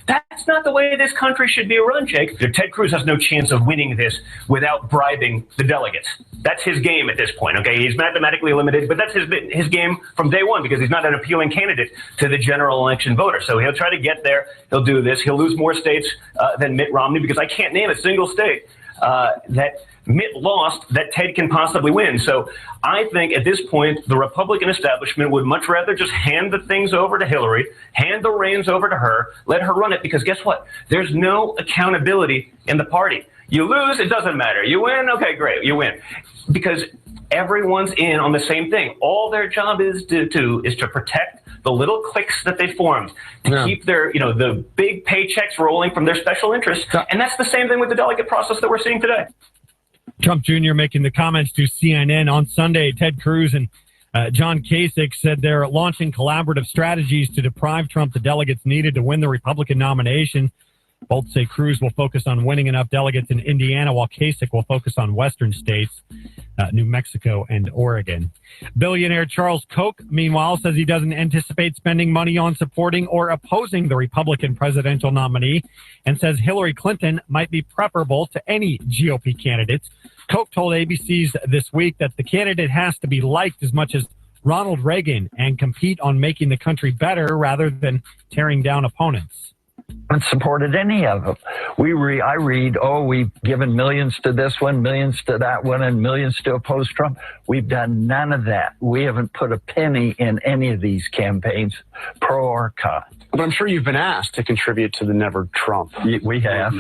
That's not the way this country should be run, Jake. Ted Cruz has no chance of winning this without bribing the delegates. That's his game at this point, okay? He's mathematically limited, but that's his game from day one because he's not an appealing candidate to the general election voter. So he'll try to get there. He'll do this. He'll lose more states than Mitt Romney because I can't name a single state that Mitt lost that Ted can possibly win. So I think at this point, the Republican establishment would much rather just hand the things over to Hillary, hand the reins over to her, let her run it, because guess what? There's no accountability in the party. You lose, it doesn't matter. You win, okay, great, you win. Because everyone's in on the same thing. All their job is to do is to protect the little cliques that they formed, to keep their, the big paychecks rolling from their special interests. And that's the same thing with the delegate process that we're seeing today. Trump Jr. making the comments to CNN on Sunday. Ted Cruz and John Kasich said they're launching collaborative strategies to deprive Trump the delegates needed to win the Republican nomination. Both say Cruz will focus on winning enough delegates in Indiana, while Kasich will focus on western states, New Mexico and Oregon. Billionaire Charles Koch, meanwhile, says he doesn't anticipate spending money on supporting or opposing the Republican presidential nominee and says Hillary Clinton might be preferable to any GOP candidates. Koch told ABC's This Week that the candidate has to be liked as much as Ronald Reagan and compete on making the country better rather than tearing down opponents. Haven't supported any of them. I read, we've given millions to this one, millions to that one, and millions to oppose Trump. We've done none of that. We haven't put a penny in any of these campaigns, pro or con. But I'm sure you've been asked to contribute to the Never Trump. We have.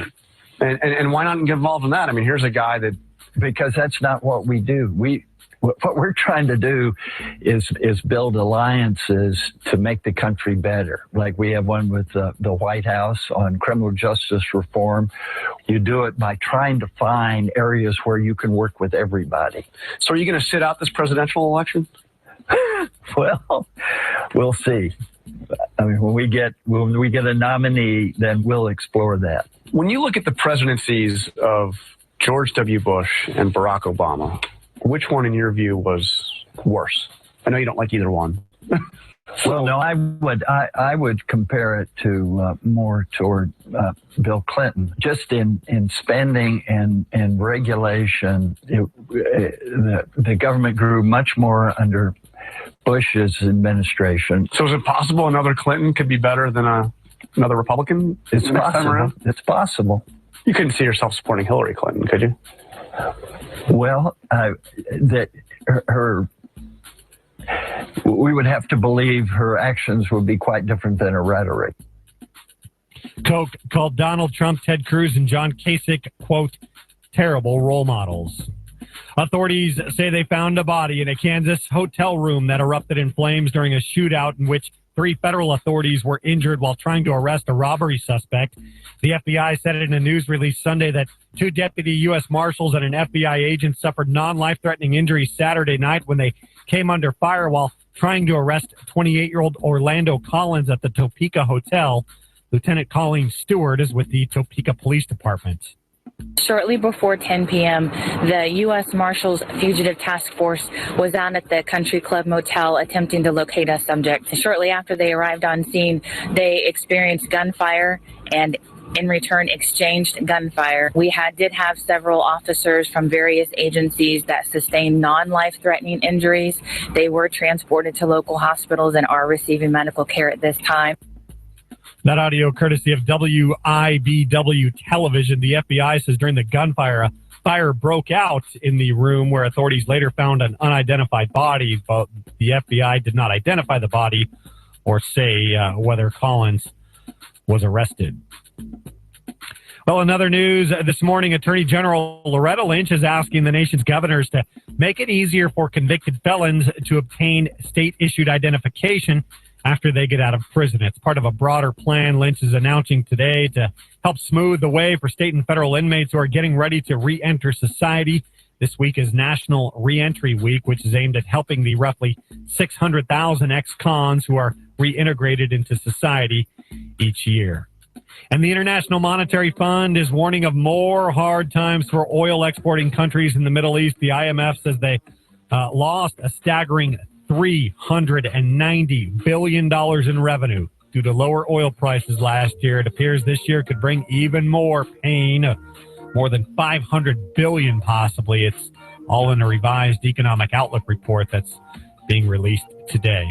And why not get involved in that? I mean, here's a guy that... Because that's not what we do. What we're trying to do is build alliances to make the country better. Like we have one with the White House on criminal justice reform. You do it by trying to find areas where you can work with everybody. So are you going to sit out this presidential election? Well, we'll see. I mean, when we get a nominee, then we'll explore that. When you look at the presidencies of George W. Bush and Barack Obama, which one, in your view, was worse? I know you don't like either one. Well, no, I would compare it to more toward Bill Clinton. Just in spending and regulation, the government grew much more under Bush's administration. So is it possible another Clinton could be better than another Republican? It's possible. It's possible. You couldn't see yourself supporting Hillary Clinton, could you? Well, we would have to believe her actions would be quite different than her rhetoric. Koch called Donald Trump, Ted Cruz, and John Kasich, quote, terrible role models. Authorities say they found a body in a Kansas hotel room that erupted in flames during a shootout in which 3 federal authorities were injured while trying to arrest a robbery suspect. The FBI said in a news release Sunday that 2 deputy U.S. Marshals and an FBI agent suffered non-life-threatening injuries Saturday night when they came under fire while trying to arrest 28-year-old Orlando Collins at the Topeka Hotel. Lieutenant Colleen Stewart is with the Topeka Police Department. Shortly before 10 p.m., the U.S. Marshals Fugitive Task Force was down at the Country Club Motel attempting to locate a subject. Shortly after they arrived on scene, they experienced gunfire and in return exchanged gunfire. We did have several officers from various agencies that sustained non-life-threatening injuries. They were transported to local hospitals and are receiving medical care at this time. That audio courtesy of WIBW television. The FBI says during the gunfire, a fire broke out in the room where authorities later found an unidentified body, but the FBI did not identify the body or say whether Collins was arrested. Well, in other news, this morning, Attorney General Loretta Lynch is asking the nation's governors to make it easier for convicted felons to obtain state-issued identification after they get out of prison. It's part of a broader plan Lynch is announcing today to help smooth the way for state and federal inmates who are getting ready to re-enter society. This week is National Reentry Week, which is aimed at helping the roughly 600,000 ex-cons who are reintegrated into society each year. And the International Monetary Fund is warning of more hard times for oil exporting countries in the Middle East. The IMF says they lost a staggering $390 billion in revenue due to lower oil prices last year. It appears this year could bring even more pain, more than $500 billion possibly. It's all in a revised economic outlook report that's being released today.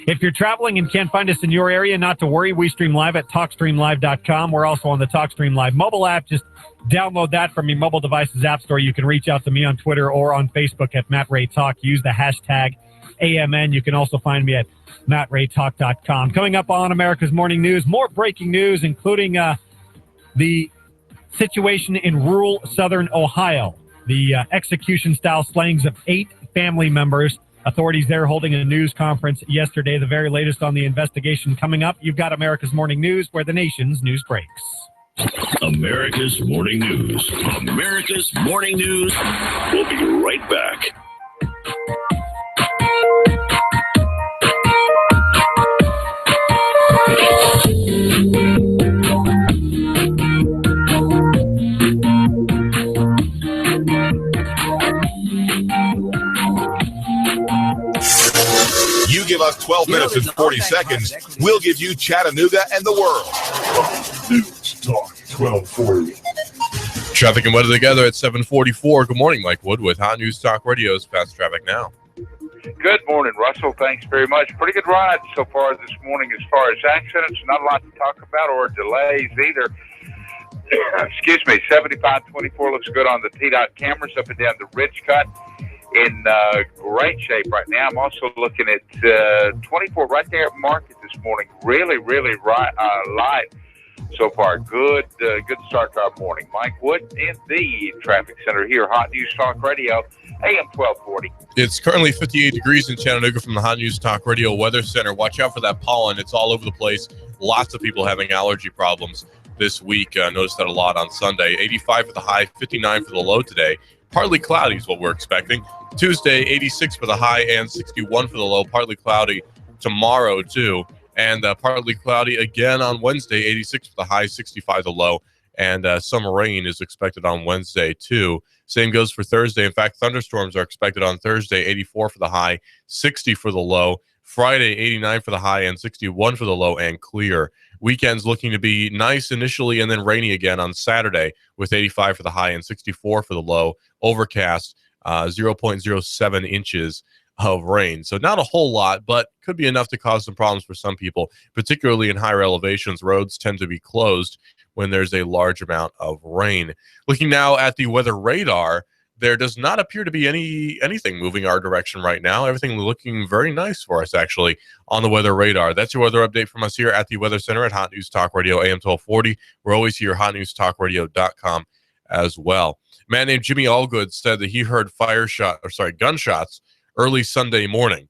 If you're traveling and can't find us in your area, not to worry. We stream live at TalkStreamLive.com. We're also on the TalkStream Live mobile app. Just download that from your mobile device's app store. You can reach out to me on Twitter or on Facebook at Matt Ray Talk. Use the hashtag AMN. You can also find me at MattRayTalk.com. Coming up on America's Morning News, more breaking news, including the situation in rural southern Ohio. The execution-style slayings of 8 family members. Authorities there holding a news conference yesterday. The very latest on the investigation coming up. You've got America's Morning News, where the nation's news breaks. America's Morning News. America's Morning News. We'll be right back. You give us 12 minutes and 40 seconds, we'll give you Chattanooga and the world. News Talk 1240. Traffic and weather together at 7:44. Good morning, Mike Wood with Hot News Talk Radio's Fast Traffic Now. Good morning, Russell. Thanks very much. Pretty good ride so far this morning as far as accidents. Not a lot to talk about or delays either. Excuse me. 75-24 looks good on the T-Dot cameras up and down the ridge cut. In great shape right now. I'm also looking at 24 right there at Market this morning. Really light so far. Good start to our morning. Mike Wood in the traffic center here, Hot News Talk Radio, AM 1240. It's currently 58 degrees in Chattanooga from the Hot News Talk Radio Weather Center. Watch out for that pollen. It's all over the place. Lots of people having allergy problems this week. Noticed that a lot on Sunday. 85 for the high, 59 for the low today. Partly cloudy is what we're expecting. Tuesday, 86 for the high and 61 for the low. Partly cloudy tomorrow, too. And partly cloudy again on Wednesday, 86 for the high, 65 the low. And some rain is expected on Wednesday, too. Same goes for Thursday. In fact, thunderstorms are expected on Thursday, 84 for the high, 60 for the low. Friday, 89 for the high and 61 for the low and clear. Weekend's looking to be nice initially and then rainy again on Saturday with 85 for the high and 64 for the low. Overcast, 0.07 inches of rain. So not a whole lot, but could be enough to cause some problems for some people, particularly in higher elevations. Roads tend to be closed when there's a large amount of rain. Looking now at the weather radar, there does not appear to be anything moving our direction right now. Everything looking very nice for us, actually, on the weather radar. That's your weather update from us here at the Weather Center at Hot News Talk Radio, AM 1240. We're always here, hotnewstalkradio.com as well. A man named Jimmy Allgood said that he heard gunshots early Sunday morning.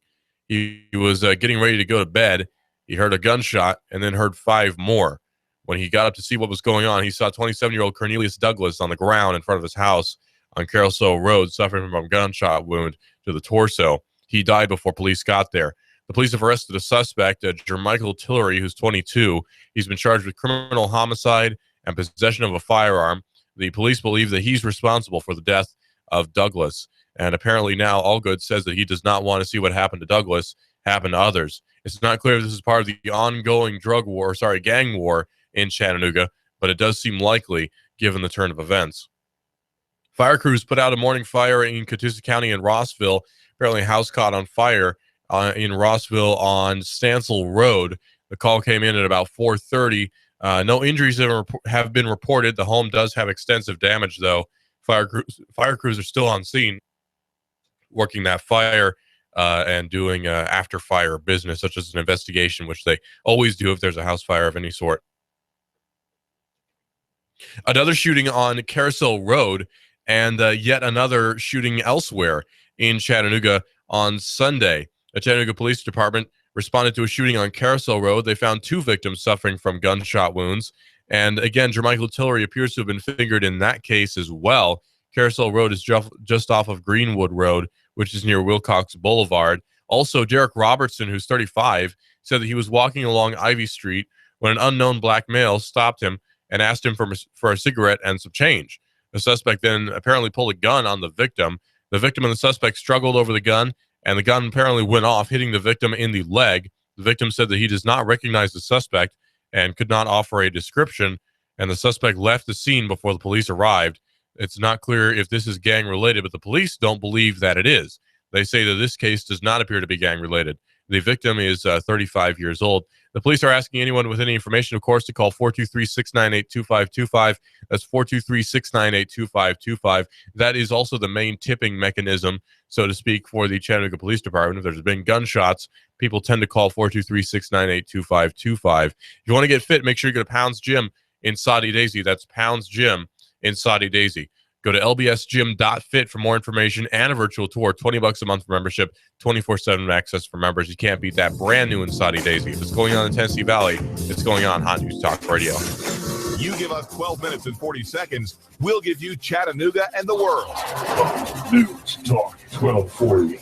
He was getting ready to go to bed. He heard a gunshot and then heard 5 more. When he got up to see what was going on, he saw 27-year-old Cornelius Douglas on the ground in front of his house on Carousel Road, suffering from a gunshot wound to the torso. He died before police got there. The police have arrested a suspect, Jermichael Tillery, who's 22. He's been charged with criminal homicide and possession of a firearm. The police believe that he's responsible for the death of Douglas. And apparently now Allgood says that he does not want to see what happened to Douglas happen to others. It's not clear if this is part of the ongoing gang war in Chattanooga, but it does seem likely given the turn of events. Fire crews put out a morning fire in Catoosa County in Rossville. Apparently a house caught on fire in Rossville on Stansel Road. The call came in at about 4:30. No injuries have been reported. The home does have extensive damage, though. Fire crews are still on scene, working that fire and doing after-fire business, such as an investigation, which they always do if there's a house fire of any sort. Another shooting on Carousel Road, and yet another shooting elsewhere in Chattanooga on Sunday. The Chattanooga Police Department responded to a shooting on Carousel Road. They found 2 victims suffering from gunshot wounds. And again, Jermichael Tillery appears to have been fingered in that case as well. Carousel Road is just off of Greenwood Road, which is near Wilcox Boulevard. Also, Derek Robertson, who's 35, said that he was walking along Ivy Street when an unknown black male stopped him and asked him for a cigarette and some change. The suspect then apparently pulled a gun on the victim. The victim and the suspect struggled over the gun, and the gun apparently went off, hitting the victim in the leg. The victim said that he does not recognize the suspect and could not offer a description, and the suspect left the scene before the police arrived. It's not clear if this is gang-related, but the police don't believe that it is. They say that this case does not appear to be gang-related. The victim is 35 years old. The police are asking anyone with any information, of course, to call 423-698-2525. That's 423-698-2525. That is also the main tipping mechanism, so to speak, for the Chattanooga Police Department. If there's been gunshots, people tend to call 423-698-2525. If you want to get fit, make sure you go to Pounds Gym in Soddy Daisy. That's Pounds Gym in Soddy Daisy. Go to lbsgym.fit for more information and a virtual tour. $20 a month for membership, 24/7 access for members. You can't beat that. Brand new in Soddy Daisy. If it's going on in Tennessee Valley, it's going on Hot News Talk Radio. You give us 12 minutes and 40 seconds, we'll give you Chattanooga and the world. News Talk 1240.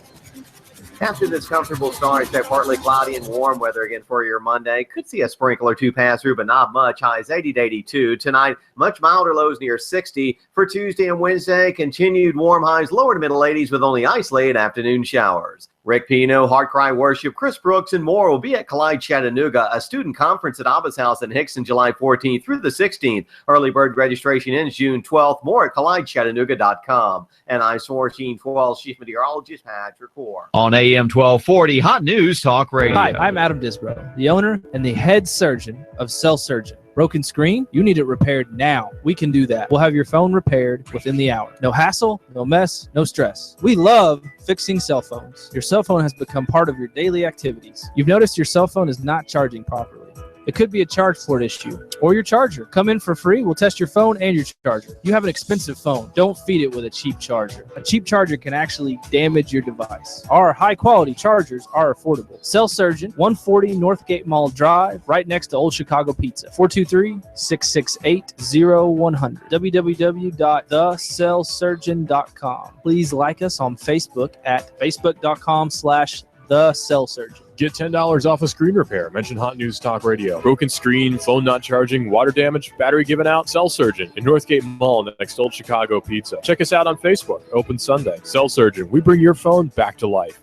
After this comfortable start, expect partly cloudy and warm weather again for your Monday. Could see a sprinkle or two pass through, but not much. Highs 80 to 82. Tonight, much milder, lows near 60. For Tuesday and Wednesday, continued warm highs, lower to middle 80s with only isolated afternoon showers. Rick Pino, Hard Cry Worship, Chris Brooks, and more will be at Collide Chattanooga, a student conference at Abba's House in Hickson, July 14th through the 16th. Early bird registration ends June 12th. More at collidechattanooga.com. And I'm 1412 Chief Meteorologist Patrick Core. On AM 1240, Hot News Talk Radio. Hi, I'm Adam Disbrow, the owner and the head surgeon of Cell Surgeon. Broken screen? You need it repaired now. We can do that. We'll have your phone repaired within the hour. No hassle, no mess, no stress. We love fixing cell phones. Your cell phone has become part of your daily activities. You've noticed your cell phone is not charging properly. It could be a charge port issue or your charger. Come in for free. We'll test your phone and your charger. You have an expensive phone. Don't feed it with a cheap charger. A cheap charger can actually damage your device. Our high-quality chargers are affordable. Cell Surgeon, 140 Northgate Mall Drive, right next to Old Chicago Pizza. 423-668-0100. www.thecellsurgeon.com. Please like us on Facebook at facebook.com/thecellsurgeon. Get $10 off a screen repair. Mention Hot News Talk Radio. Broken screen, phone not charging, water damage, battery given out. Cell Surgeon in Northgate Mall next to Old Chicago Pizza. Check us out on Facebook. Open Sunday. Cell Surgeon. We bring your phone back to life.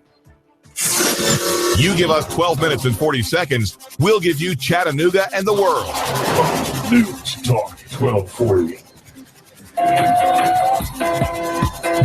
You give us 12 minutes and 40 seconds, we'll give you Chattanooga and the world. News Talk 1240.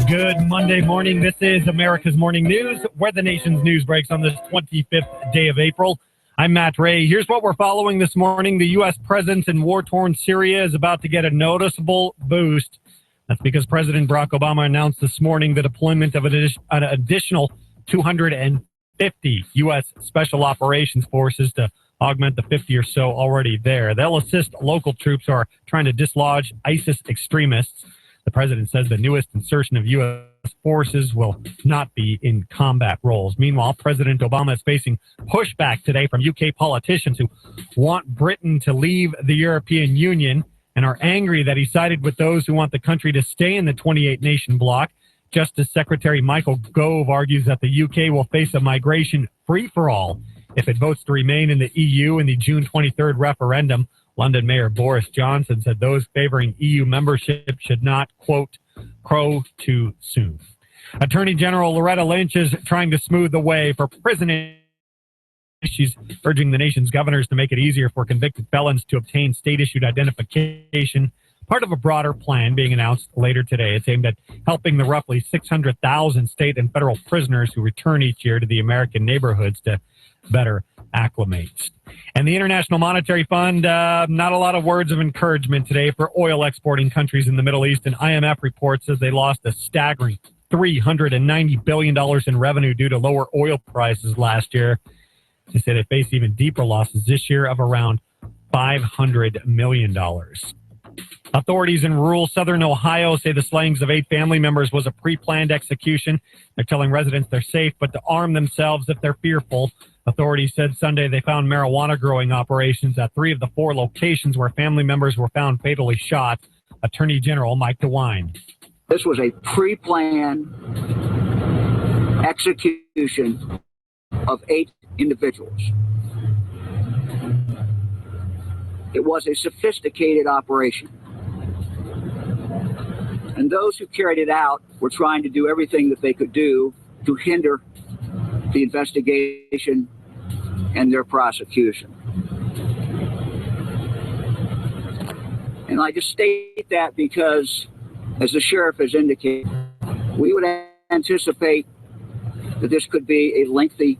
Good Monday morning. This is America's Morning News, where the nation's news breaks on this 25th day of April. I'm Matt Ray. Here's what we're following this morning. The U.S. presence in war-torn Syria is about to get a noticeable boost. That's because President Barack Obama announced this morning the deployment of an additional 250 U.S. Special Operations Forces to augment the 50 or so already there. They'll assist local troops who are trying to dislodge ISIS extremists. The president says the newest insertion of U.S. forces will not be in combat roles. Meanwhile, President Obama is facing pushback today from UK politicians who want Britain to leave the European Union and are angry that he sided with those who want the country to stay in the 28-nation bloc. Justice Secretary Michael Gove argues that the UK will face a migration free-for-all if it votes to remain in the EU in the June 23rd referendum. London Mayor Boris Johnson said those favoring EU membership should not, quote, crow too soon. Attorney General Loretta Lynch is trying to smooth the way for prison. She's urging the nation's governors to make it easier for convicted felons to obtain state-issued identification, part of a broader plan being announced later today. It's aimed at helping the roughly 600,000 state and federal prisoners who return each year to the American neighborhoods to better acclimate. And the International Monetary Fund, not a lot of words of encouragement today for oil exporting countries in the Middle East. An IMF report says they lost a staggering $390 billion in revenue due to lower oil prices last year. They say they face even deeper losses this year of around $500 million. Authorities in rural southern Ohio say the slayings of 8 family members was a pre-planned execution. They're telling residents they're safe, but to arm themselves if they're fearful. Authorities said Sunday they found marijuana growing operations at 3 of the 4 locations where family members were found fatally shot. Attorney General Mike DeWine. This was a pre-planned execution of 8 individuals. It was a sophisticated operation. And those who carried it out were trying to do everything that they could do to hinder the investigation and their prosecution. And I just state that because, as the sheriff has indicated, we would anticipate that this could be a lengthy.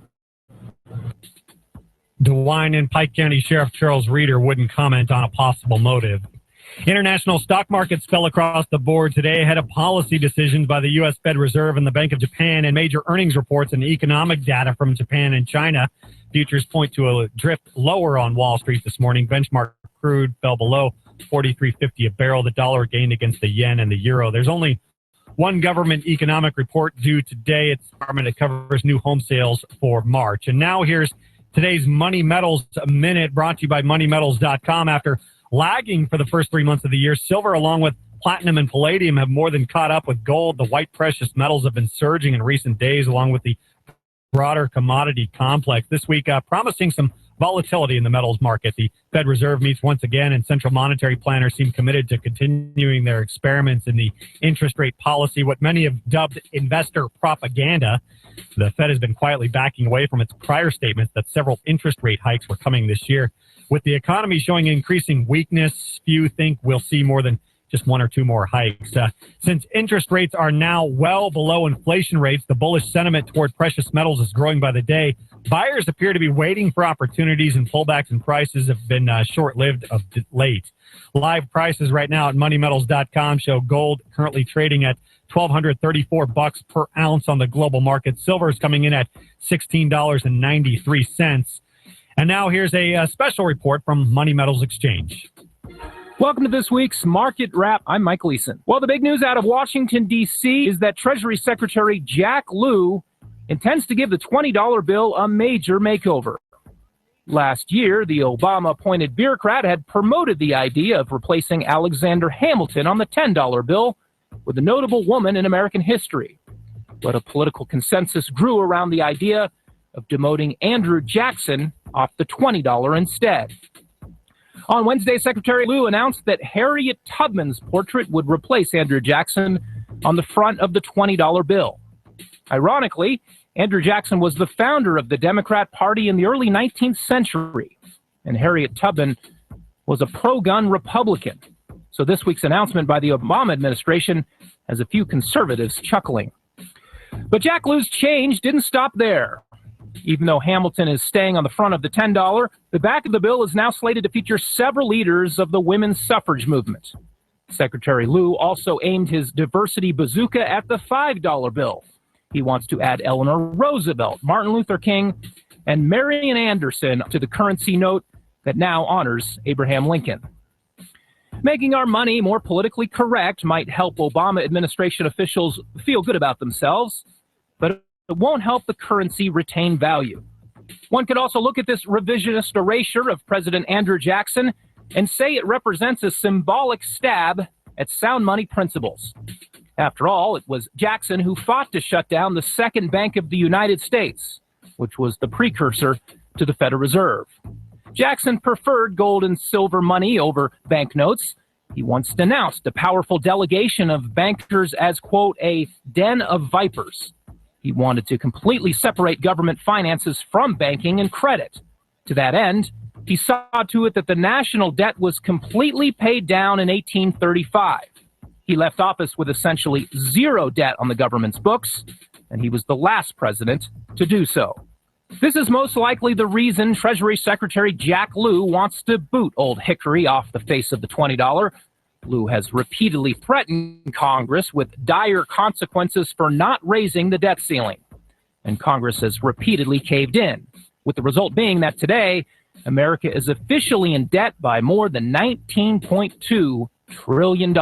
DeWine and Pike County Sheriff Charles Reeder wouldn't comment on a possible motive. International stock markets fell across the board today ahead of policy decisions by the U.S. Fed Reserve and the Bank of Japan and major earnings reports and economic data from Japan and China. Futures point to a drift lower on Wall Street this morning. Benchmark crude fell below $43.50 a barrel. The dollar gained against the yen and the euro. There's only one government economic report due today. It's the department that covers new home sales for March. And now here's today's Money Metals Minute, brought to you by MoneyMetals.com. After lagging for the first 3 months of the year, silver along with platinum and palladium have more than caught up with gold. The white precious metals have been surging in recent days along with the broader commodity complex. This week, promising some volatility in the metals market. The Fed Reserve meets once again, and central monetary planners seem committed to continuing their experiments in the interest rate policy, what many have dubbed investor propaganda. The Fed has been quietly backing away from its prior statements that several interest rate hikes were coming this year. With the economy showing increasing weakness, few think we'll see more than just one or two more hikes. Since interest rates are now well below inflation rates, the bullish sentiment toward precious metals is growing by the day. Buyers appear to be waiting for opportunities, and pullbacks in prices have been short-lived of late. Live prices right now at MoneyMetals.com show gold currently trading at $1,234 per ounce on the global market. Silver is coming in at $16.93. And now here's a special report from Money Metals Exchange. Welcome to this week's Market Wrap. I'm Mike Leeson. Well, the big news out of Washington, D.C. is that Treasury Secretary Jack Lew intends to give the $20 bill a major makeover. Last year, the Obama-appointed bureaucrat had promoted the idea of replacing Alexander Hamilton on the $10 bill with a notable woman in American history. But a political consensus grew around the idea of demoting Andrew Jackson off the $20 instead. On Wednesday, Secretary Lew announced that Harriet Tubman's portrait would replace Andrew Jackson on the front of the $20 bill. Ironically, Andrew Jackson was the founder of the Democrat Party in the early 19th century, and Harriet Tubman was a pro-gun Republican. So this week's announcement by the Obama administration has a few conservatives chuckling. But Jack Lew's change didn't stop there. Even though Hamilton is staying on the front of the $10, the back of the bill is now slated to feature several leaders of the women's suffrage movement. Secretary Lew also aimed his diversity bazooka at the $5 bill. He wants to add Eleanor Roosevelt, Martin Luther King, and Marian Anderson to the currency note that now honors Abraham Lincoln. Making our money more politically correct might help Obama administration officials feel good about themselves, but it won't help the currency retain value. One could also look at this revisionist erasure of President Andrew Jackson and say it represents a symbolic stab at sound money principles. After all, it was Jackson who fought to shut down the Second Bank of the United States, which was the precursor to the Federal Reserve. Jackson preferred gold and silver money over banknotes. He once denounced a powerful delegation of bankers as, quote, a den of vipers. He wanted to completely separate government finances from banking and credit. To that end, he saw to it that the national debt was completely paid down in 1835. He left office with essentially zero debt on the government's books, and he was the last president to do so. This is most likely the reason Treasury Secretary Jack Lew wants to boot Old Hickory off the face of the $20. Lew has repeatedly threatened Congress with dire consequences for not raising the debt ceiling, and Congress has repeatedly caved in, with the result being that today, America is officially in debt by more than $19.2 trillion.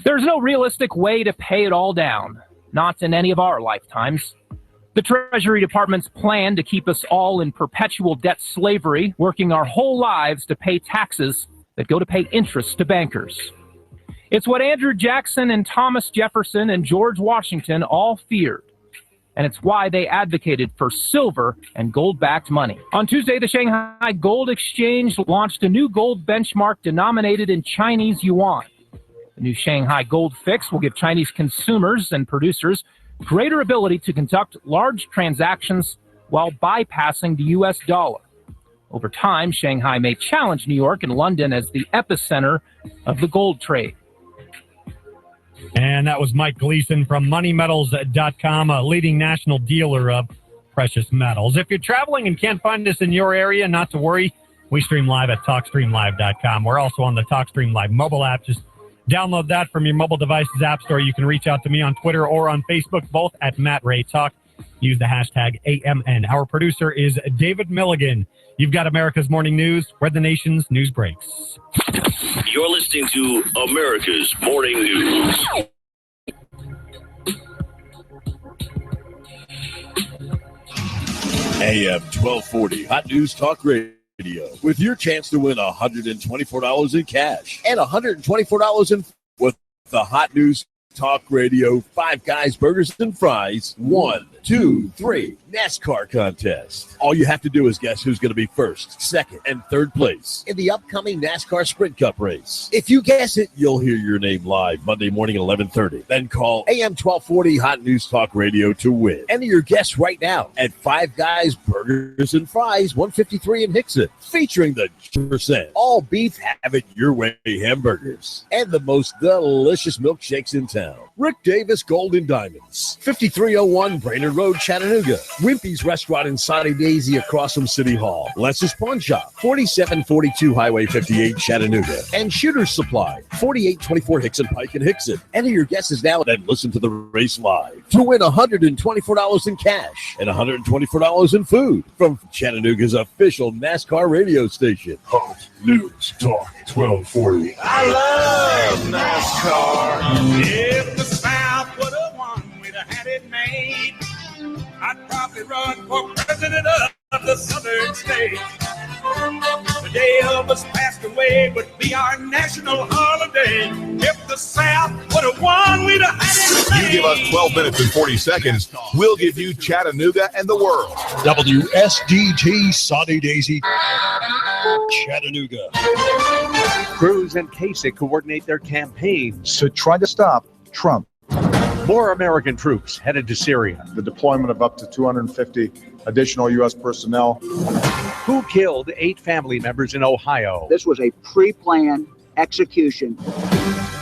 There's no realistic way to pay it all down, not in any of our lifetimes. The Treasury Department's plan to keep us all in perpetual debt slavery, working our whole lives to pay taxes that go to pay interest to bankers. It's what Andrew Jackson and Thomas Jefferson and George Washington all feared, and it's why they advocated for silver and gold-backed money. On Tuesday, the Shanghai Gold Exchange launched a new gold benchmark denominated in Chinese yuan. The new Shanghai Gold Fix will give Chinese consumers and producers greater ability to conduct large transactions while bypassing the U.S. dollar. Over time, Shanghai may challenge New York and London as the epicenter of the gold trade. And that was Mike Gleason from moneymetals.com, a leading national dealer of precious metals. If you're traveling and can't find us in your area, not to worry. We stream live at TalkStreamLive.com. We're also on the TalkStream Live mobile app. Just download that from your mobile device's app store. You can reach out to me on Twitter or on Facebook, both at Matt Ray Talk. Use the hashtag AMN. Our producer is David Milligan. You've got America's Morning News, where the nation's news breaks. You're listening to America's Morning News. AM 1240, Hot News Talk Radio, with your chance to win $124 in cash and $124 in with the Hot News Talk Radio 5 Guys Burgers and Fries 1, 2, 3 NASCAR contest. All you have to do is guess who's going to be first, second, and third place in the upcoming NASCAR Sprint Cup race. If you guess it, you'll hear your name live Monday morning at 11:30. Then call AM 1240 Hot News Talk Radio to win. Enter your guess right now at 5 Guys Burgers and Fries 153 in Hickson, featuring the % all beef, have it your way hamburgers and the most delicious milkshakes in town. Rick Davis Golden Diamonds, 5301 Brainerd Road, Chattanooga. Wimpy's Restaurant and Sunny Daisy across from City Hall. Less's Pawn Shop, 4742 Highway 58, Chattanooga. And Shooter's Supply, 4824 Hickson Pike in Hickson. Enter your guesses now and listen to the race live to win $124 in cash and $124 in food from Chattanooga's official NASCAR radio station. Hot News Talk 1240. I love NASCAR. If the South would have won, we'd have had it made. I'd probably run for president of the southern states. Today Elvis passed away would be our national holiday. If the South would have won, we'd have had it made. You give us 12 minutes and 40 seconds, we'll give you Chattanooga and the world. WSDT Sunny Daisy, Chattanooga. Cruz and Kasich coordinate their campaigns to try to stop Trump. More American troops headed to Syria. The deployment of up to 250 additional U.S. personnel. Who killed 8 family members in Ohio? This was a pre-planned execution.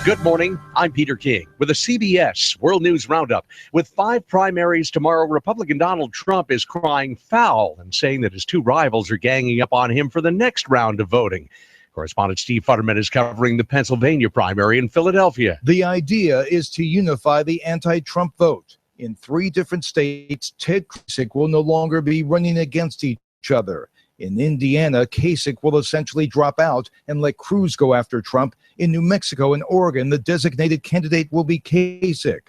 Good morning. I'm Peter King with a CBS World News Roundup. With 5 primaries tomorrow, Republican Donald Trump is crying foul and saying that his 2 rivals are ganging up on him for the next round of voting. Correspondent Steve Futterman is covering the Pennsylvania primary in Philadelphia. The idea is to unify the anti-Trump vote. In 3 different states, Ted Kasich will no longer be running against each other. In Indiana, Kasich will essentially drop out and let Cruz go after Trump. In New Mexico and Oregon, the designated candidate will be Kasich.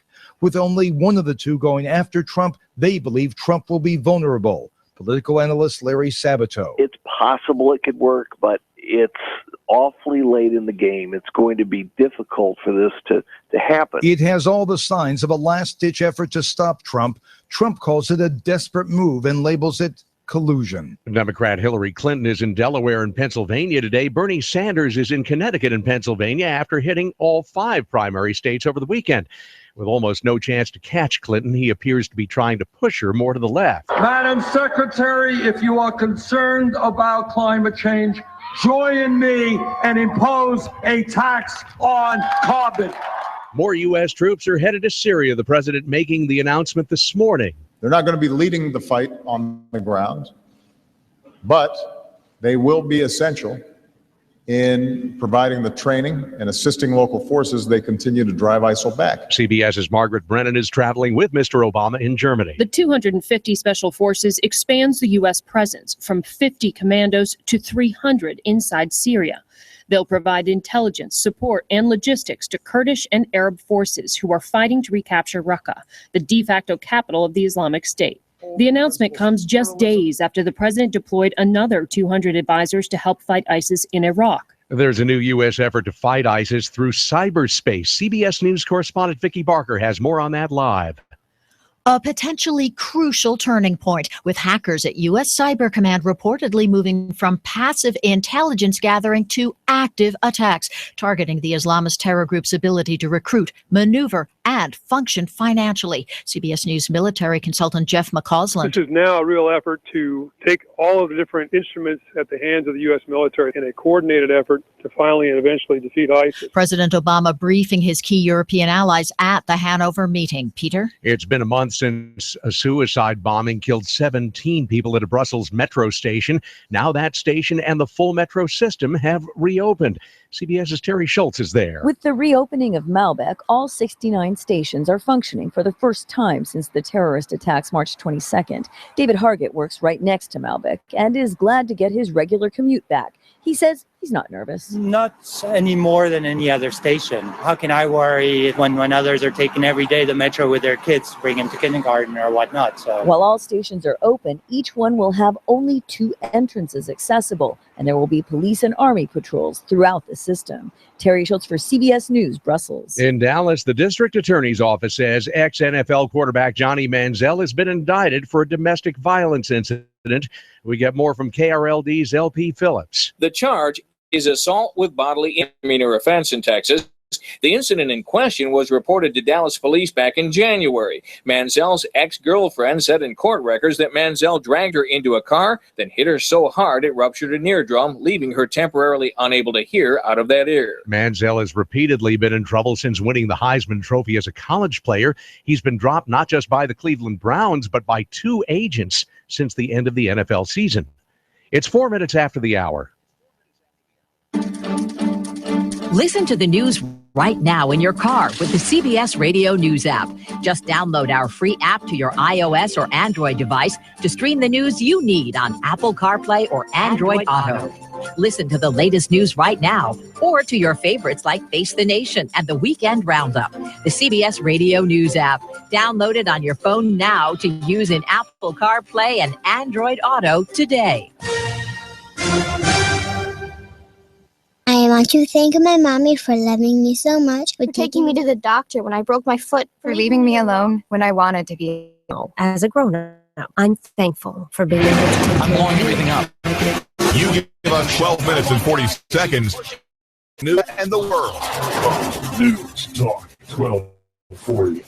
With only one of the 2 going after Trump, they believe Trump will be vulnerable. Political analyst Larry Sabato. It's possible it could work, but it's awfully late in the game. It's going to be difficult for this to happen. It has all the signs of a last-ditch effort to stop Trump. Trump calls it a desperate move and labels it collusion. Democrat Hillary Clinton is in Delaware and Pennsylvania today. Bernie Sanders is in Connecticut and Pennsylvania after hitting all 5 primary states over the weekend. With almost no chance to catch Clinton, he appears to be trying to push her more to the left. Madam Secretary, if you are concerned about climate change, join me and impose a tax on carbon. More U.S. troops are headed to Syria, the president making the announcement this morning. They're not going to be leading the fight on the ground, but they will be essential in providing the training and assisting local forces. They continue to drive ISIL back. CBS's Margaret Brennan is traveling with Mr. Obama in Germany. The 250 Special Forces expands the U.S. presence from 50 commandos to 300 inside Syria. They'll provide intelligence, support, and logistics to Kurdish and Arab forces who are fighting to recapture Raqqa, the de facto capital of the Islamic State. The announcement comes just days after the president deployed another 200 advisors to help fight ISIS in Iraq. There's a new U.S. effort to fight ISIS through cyberspace. CBS News correspondent Vicki Barker has more on that live. A potentially crucial turning point, with hackers at U.S. Cyber Command reportedly moving from passive intelligence gathering to active attacks, targeting the Islamist terror group's ability to recruit, maneuver, and function financially. CBS News military consultant Jeff McCausland. This is now a real effort to take all of the different instruments at the hands of the U.S. military in a coordinated effort to finally and eventually defeat ISIS. President Obama briefing his key European allies at the Hanover meeting. Peter? It's been a month since a suicide bombing killed 17 people at a Brussels metro station. Now that station and the full metro system have reopened. CBS's Terry Schultz is there. With the reopening of Malbec, all 69 stations are functioning for the first time since the terrorist attacks March 22nd. David Hargett works right next to Malbec and is glad to get his regular commute back. He says he's not nervous. Not any more than any other station. How can I worry when others are taking every day the metro with their kids, bring them to kindergarten or whatnot? So while all stations are open, each one will have only 2 entrances accessible, and there will be police and army patrols throughout the system. Terry Schultz for CBS News, Brussels. In Dallas, the district attorney's office says ex-NFL quarterback Johnny Manziel has been indicted for a domestic violence incident. We get more from KRLD's LP Phillips. The charge is assault with bodily misdemeanor offense in Texas. The incident in question was reported to Dallas police back in January. Manziel's ex-girlfriend said in court records that Manziel dragged her into a car, then hit her so hard it ruptured an eardrum, leaving her temporarily unable to hear out of that ear. Manziel has repeatedly been in trouble since winning the Heisman Trophy as a college player. He's been dropped not just by the Cleveland Browns, but by 2 agents since the end of the NFL season. It's 4 minutes after the hour. Listen to the news right now in your car with the CBS Radio News app. Just download our free app to your iOS or Android device to stream the news you need on Apple CarPlay or Android Auto. Listen to the latest news right now, or to your favorites like Face the Nation and the Weekend Roundup. The CBS Radio News app. Download it on your phone now to use in Apple CarPlay and Android Auto today. I want to thank my mommy for loving me so much, for taking me to the doctor when I broke my foot, for leaving me alone when I wanted to be alone. As a grown-up, I'm thankful for being able to take I'm blowing everything up. You give us 12 minutes and 40 seconds. News and the world. News Talk 1240.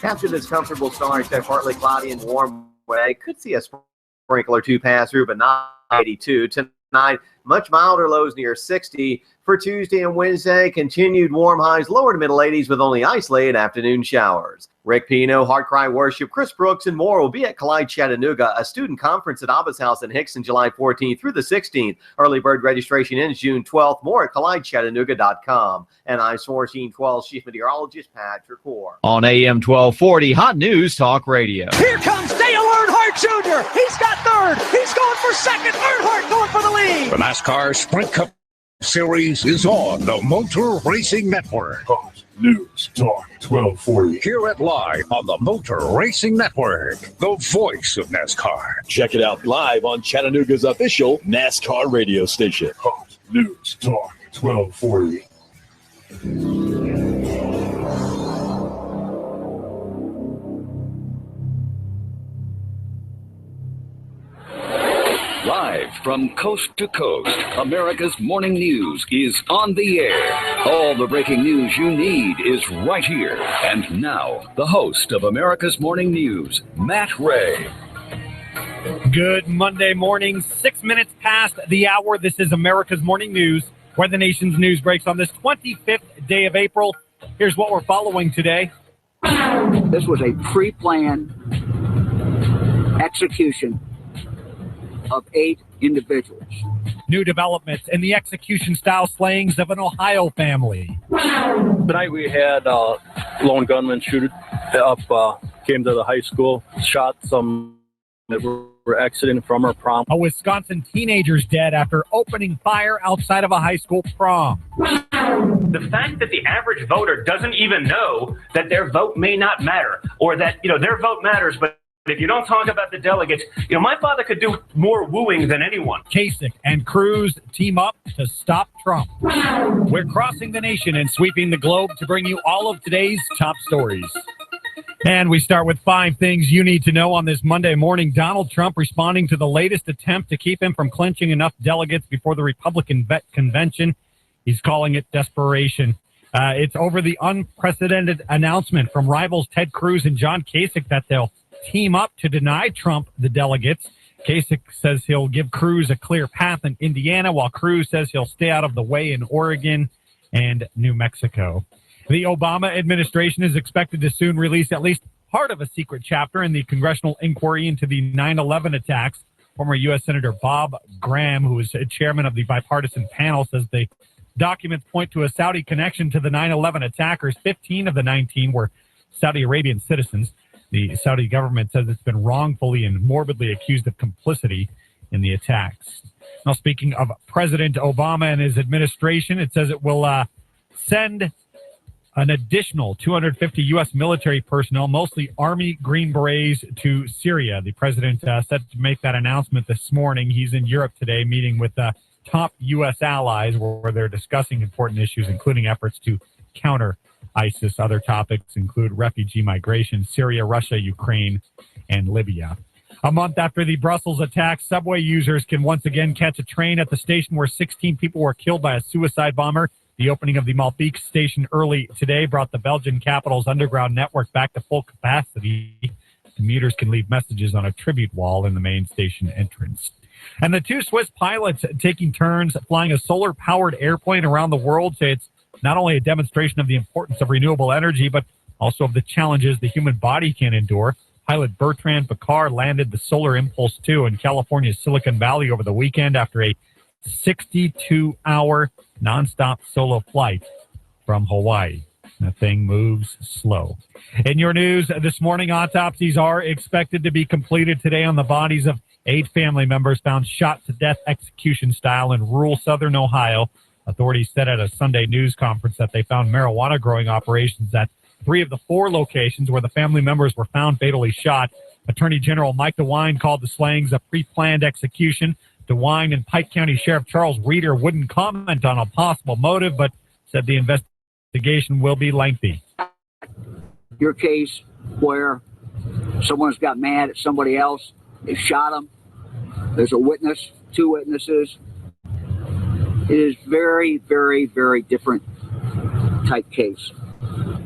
After this comfortable start, that partly cloudy and warm way, could see a sprinkle or 2 pass through, but not 82. Tonight, much milder lows near 60. For Tuesday and Wednesday, continued warm highs, lower to middle 80s with only isolated afternoon showers. Rick Pino, Hard Cry Worship, Chris Brooks, and more will be at Collide Chattanooga, a student conference at Abba's House in Hickson, July 14th through the 16th. Early bird registration ends June 12th. More at collidechattanooga.com. And I'm 1412 Chief Meteorologist Patrick Hoare. On AM 1240, Hot News Talk Radio. Here comes Dale Earnhardt Jr. He's got third. He's going for second. Earnhardt going for the lead. The NASCAR Sprint Cup Series is on the Motor Racing Network. Hot News Talk 1240. Hear it live on the Motor Racing Network, the voice of NASCAR. Check it out live on Chattanooga's official NASCAR radio station. Hot News Talk 1240. Live from coast to coast, America's morning news is on the air. All the breaking news you need is right here. And now, the host of America's morning news, Matt Ray. Good Monday morning, 6 minutes past the hour. This is America's Morning News, where the nation's news breaks on this 25th day of April. Here's what we're following today. This was a pre-planned execution of 8 individuals. New developments in the execution-style slayings of an Ohio family. Tonight we had a lone gunman shoot up, came to the high school, shot some that were exiting from her prom. A Wisconsin teenager's dead after opening fire outside of a high school prom. The fact that the average voter doesn't even know that their vote may not matter, or that, their vote matters, but if you don't talk about the delegates, my father could do more wooing than anyone. Kasich and Cruz team up to stop Trump. We're crossing the nation and sweeping the globe to bring you all of today's top stories. And we start with 5 things you need to know on this Monday morning. Donald Trump responding to the latest attempt to keep him from clinching enough delegates before the Republican convention. He's calling it desperation. It's over the unprecedented announcement from rivals Ted Cruz and John Kasich that they'll team up to deny Trump the delegates. Kasich says he'll give Cruz a clear path in Indiana, while Cruz says he'll stay out of the way in Oregon and New Mexico. The Obama administration is expected to soon release at least part of a secret chapter in the congressional inquiry into the 9/11 attacks. Former U.S. Senator Bob Graham, who is chairman of the bipartisan panel, says the documents point to a Saudi connection to the 9/11 attackers. 15 of the 19 were Saudi Arabian citizens. The Saudi government says it's been wrongfully and morbidly accused of complicity in the attacks. Now, speaking of President Obama and his administration, it says it will send an additional 250 U.S. military personnel, mostly Army Green Berets, to Syria. The president said to make that announcement this morning. He's in Europe today meeting with top U.S. allies where they're discussing important issues, including efforts to counter ISIS. Other topics include refugee migration, Syria, Russia, Ukraine, and Libya. A month after the Brussels attack, subway users can once again catch a train at the station where 16 people were killed by a suicide bomber. The opening of the Malbeek station early today brought the Belgian capital's underground network back to full capacity. Commuters can leave messages on a tribute wall in the main station entrance. And the 2 Swiss pilots taking turns flying a solar-powered airplane around the world say it's not only a demonstration of the importance of renewable energy, but also of the challenges the human body can endure. Pilot Bertrand Piccard landed the Solar Impulse 2 in California's Silicon Valley over the weekend after a 62-hour nonstop solo flight from Hawaii. The thing moves slow. In your news this morning, autopsies are expected to be completed today on the bodies of 8 family members found shot to death execution style in rural southern Ohio. Authorities said at a Sunday news conference that they found marijuana growing operations at 3 of the 4 locations where the family members were found fatally shot. Attorney General Mike DeWine called the slayings a pre-planned execution. DeWine and Pike County Sheriff Charles Reeder wouldn't comment on a possible motive, but said the investigation will be lengthy. Your case where someone's got mad at somebody else, they shot them, there's a witness, 2 witnesses. It is very, very, very different type case.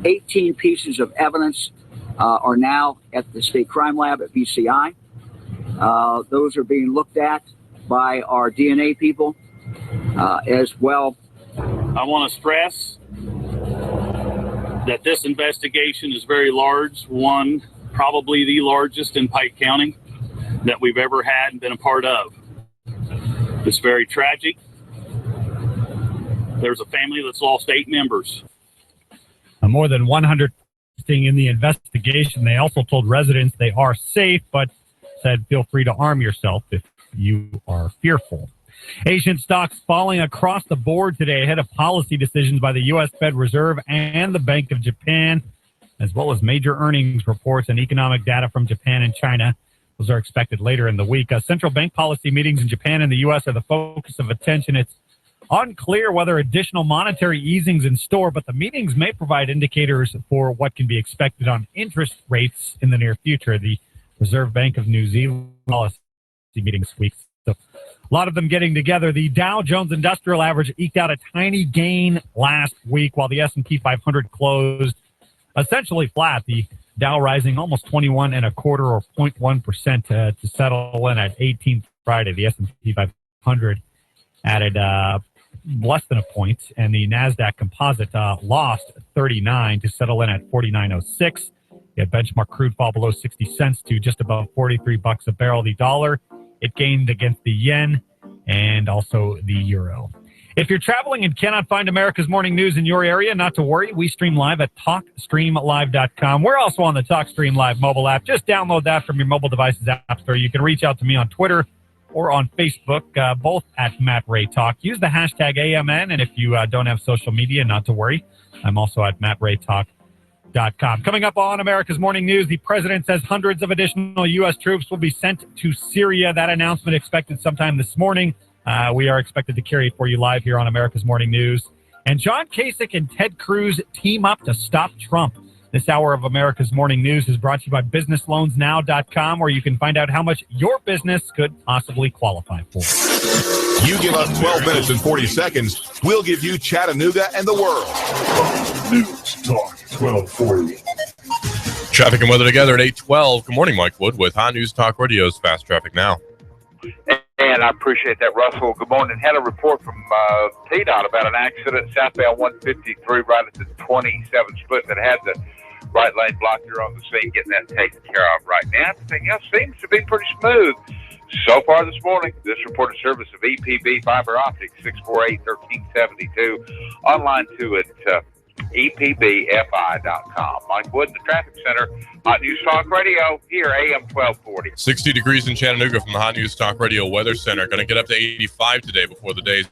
18 pieces of evidence are now at the state crime lab at BCI. Those are being looked at by our DNA people as well. I want to stress that this investigation is very large, one probably the largest in Pike County that we've ever had and been a part of. It's very tragic. There's a family that's lost 8 members. More than 100 in the investigation. They also told residents they are safe, but said feel free to arm yourself if you are fearful. Asian stocks falling across the board today ahead of policy decisions by the U.S. Fed Reserve and the Bank of Japan, as well as major earnings reports and economic data from Japan and China. Those are expected later in the week. Central bank policy meetings in Japan and the U.S. are the focus of attention. It's unclear whether additional monetary easing's in store, but the meetings may provide indicators for what can be expected on interest rates in the near future. The Reserve Bank of New Zealand policy meeting this week. So a lot of them getting together. The Dow Jones Industrial Average eked out a tiny gain last week, while the S&P 500 closed essentially flat. The Dow rising almost 21.25 or 0.1% to settle in at 18th Friday. The S&P 500 added less than a point, and the NASDAQ composite lost 39 to settle in at 49.06. The benchmark crude fall below 60 cents to just above $43 a barrel. The dollar, it gained against the yen and also the euro. If you're traveling and cannot find America's Morning News in your area, not to worry. We stream live at TalkStreamLive.com. We're also on the TalkStream Live mobile app. Just download that from your mobile device's app store. You can reach out to me on Twitter or on Facebook, both at Matt Ray Talk. Use the hashtag AMN, and if you don't have social media, not to worry. I'm also at MattRayTalk.com. Coming up on America's Morning News, the president says hundreds of additional U.S. troops will be sent to Syria. That announcement expected sometime this morning. We are expected to carry it for you live here on America's Morning News. And John Kasich and Ted Cruz team up to stop Trump. This hour of America's Morning News is brought to you by BusinessLoansNow.com, where you can find out how much your business could possibly qualify for. You give us 12 minutes and 40 seconds, we'll give you Chattanooga and the world. News Talk 1240. Traffic and weather together at 8:12. Good morning, Mike Wood with Hot News Talk Radio's Fast Traffic Now. And I appreciate that, Russell. Good morning. Had a report from TDOT about an accident southbound 153 right at the 27 split that had the right lane blocked. You're on the scene getting that taken care of right now. Everything else seems to be pretty smooth so far this morning. This reported service of EPB Fiber Optics, 648-1372. Online to it, EPBFI.com. Mike Wood, the Traffic Center, Hot News Talk Radio, here, AM 1240. 60 degrees in Chattanooga from the Hot News Talk Radio Weather Center. Going to get up to 85 today before the day is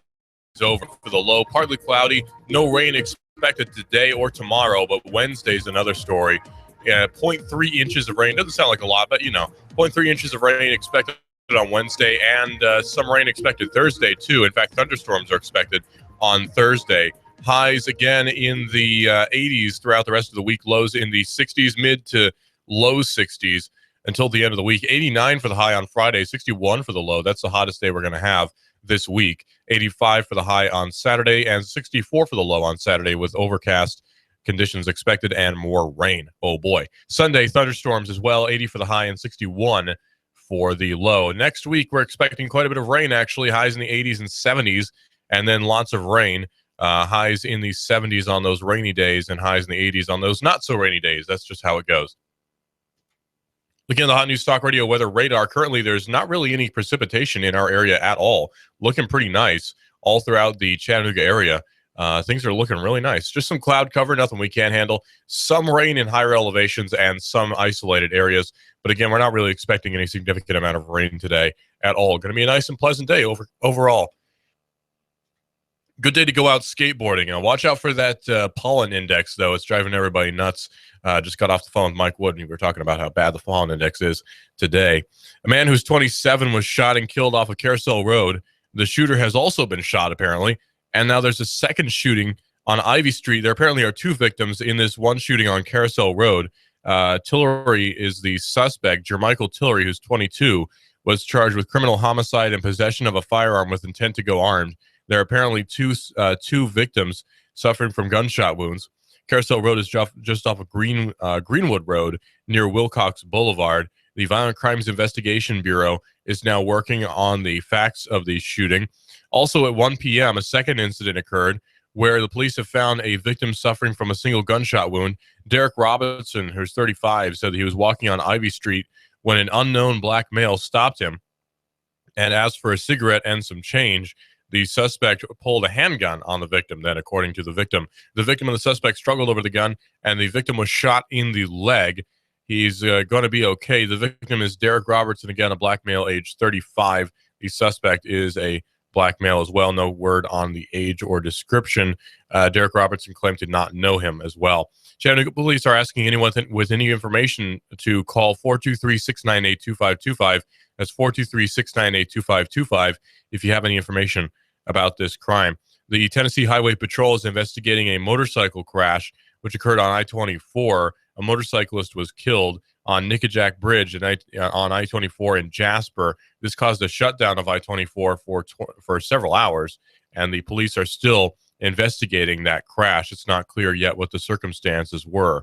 over. For the low, partly cloudy, no rain expected today or tomorrow, but Wednesday's another story. 0.3 inches of rain. Doesn't sound like a lot, but 0.3 inches of rain expected on Wednesday, and some rain expected Thursday, too. In fact, thunderstorms are expected on Thursday. Highs again in the 80s throughout the rest of the week. Lows in the 60s, mid to low 60s until the end of the week. 89 for the high on Friday, 61 for the low. That's the hottest day we're going to have this week. 85 for the high on Saturday and 64 for the low on Saturday with overcast conditions expected and more rain. Oh boy. Sunday, thunderstorms as well. 80 for the high and 61 for the low. Next week, we're expecting quite a bit of rain, actually. Highs in the 80s and 70s, and then lots of rain. Highs in the 70s on those rainy days and highs in the 80s on those not so rainy days. That's just how it goes. Looking at the Hot News Talk Radio weather radar, currently there's not really any precipitation in our area at all. Looking pretty nice all throughout the Chattanooga area. Things are looking really nice. Just some cloud cover, nothing we can't handle. Some rain in higher elevations and some isolated areas. But again, we're not really expecting any significant amount of rain today at all. Going to be a nice and pleasant day overall. Good day to go out skateboarding. Watch out for that pollen index, though. It's driving everybody nuts. Just got off the phone with Mike Wood, and we were talking about how bad the pollen index is today. A man who's 27 was shot and killed off of Carousel Road. The shooter has also been shot, apparently. And now there's a second shooting on Ivy Street. There apparently are two victims in this one shooting on Carousel Road. Tillery is the suspect. Jermichael Tillery, who's 22, was charged with criminal homicide and possession of a firearm with intent to go armed. There are apparently two victims suffering from gunshot wounds. Carousel Road is just off of Greenwood Road near Wilcox Boulevard. The Violent Crimes Investigation Bureau is now working on the facts of the shooting. Also at 1 p.m., a second incident occurred where the police have found a victim suffering from a single gunshot wound. Derek Robinson, who's 35, said that he was walking on Ivy Street when an unknown black male stopped him and asked for a cigarette and some change. The suspect pulled a handgun on the victim then, according to the victim. The victim and the suspect struggled over the gun, and the victim was shot in the leg. He's going to be okay. The victim is Derek Robertson, again, a black male, age 35. The suspect is a black male as well. No word on the age or description. Derek Robertson claimed to not know him as well. Chattanooga police are asking anyone with any information to call 423-698-2525. That's 423-698-2525 if you have any information about this crime. The Tennessee Highway Patrol is investigating a motorcycle crash which occurred on I-24. A motorcyclist was killed on Nickajack Bridge on I-24 in Jasper. This caused a shutdown of I-24 for several hours, and the police are still investigating that crash. It's not clear yet what the circumstances were.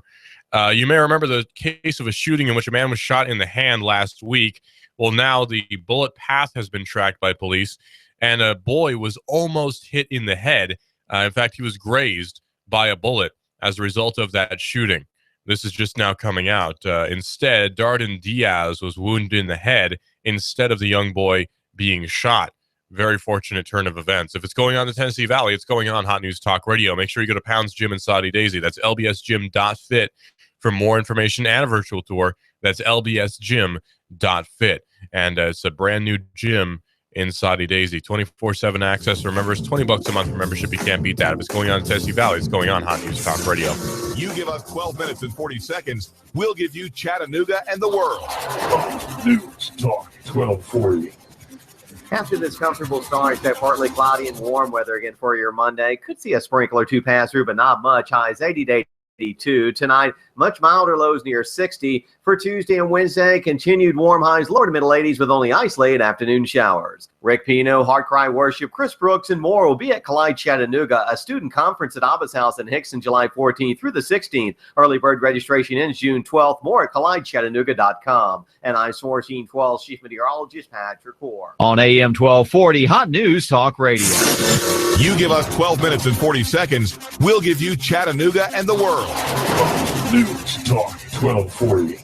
You may remember the case of a shooting in which a man was shot in the hand last week. Well, now the bullet path has been tracked by police, and a boy was almost hit in the head. In fact, he was grazed by a bullet as a result of that shooting. This is just now coming out. Instead, Darden Diaz was wounded in the head instead of the young boy being shot. Very fortunate turn of events. If it's going on in the Tennessee Valley, it's going on Hot News Talk Radio. Make sure you go to Pound's Gym in Saudi Daisy. That's lbsgym.fit for more information and a virtual tour. That's lbsgym.fit. And it's a brand new gym in Saudi Daisy. 24/7 access. Remember, it's $20 a month for membership. You can't beat that. If it's going on in Tennessee Valley, it's going on Hot News Talk Radio. You give us 12 minutes and 40 seconds, we'll give you Chattanooga and the world. News Talk 1240. After this comfortable start, that partly cloudy and warm weather again for your Monday. Could see a sprinkle or two pass through, but not much. Highs 80 to 82. Tonight, Much milder lows near 60 for Tuesday and Wednesday. Continued warm highs, lower to middle 80s with only isolated afternoon showers. Rick Pino, Hard Cry Worship, Chris Brooks, and more will be at Collide Chattanooga, a student conference at Abba's House in Hickson, July 14th through the 16th. Early bird registration ends June 12th. More at collidechattanooga.com. And I'm 1412 Chief Meteorologist Patrick Core. On AM 1240, Hot News Talk Radio. You give us 12 minutes and 40 seconds, we'll give you Chattanooga and the world. News Talk 1240.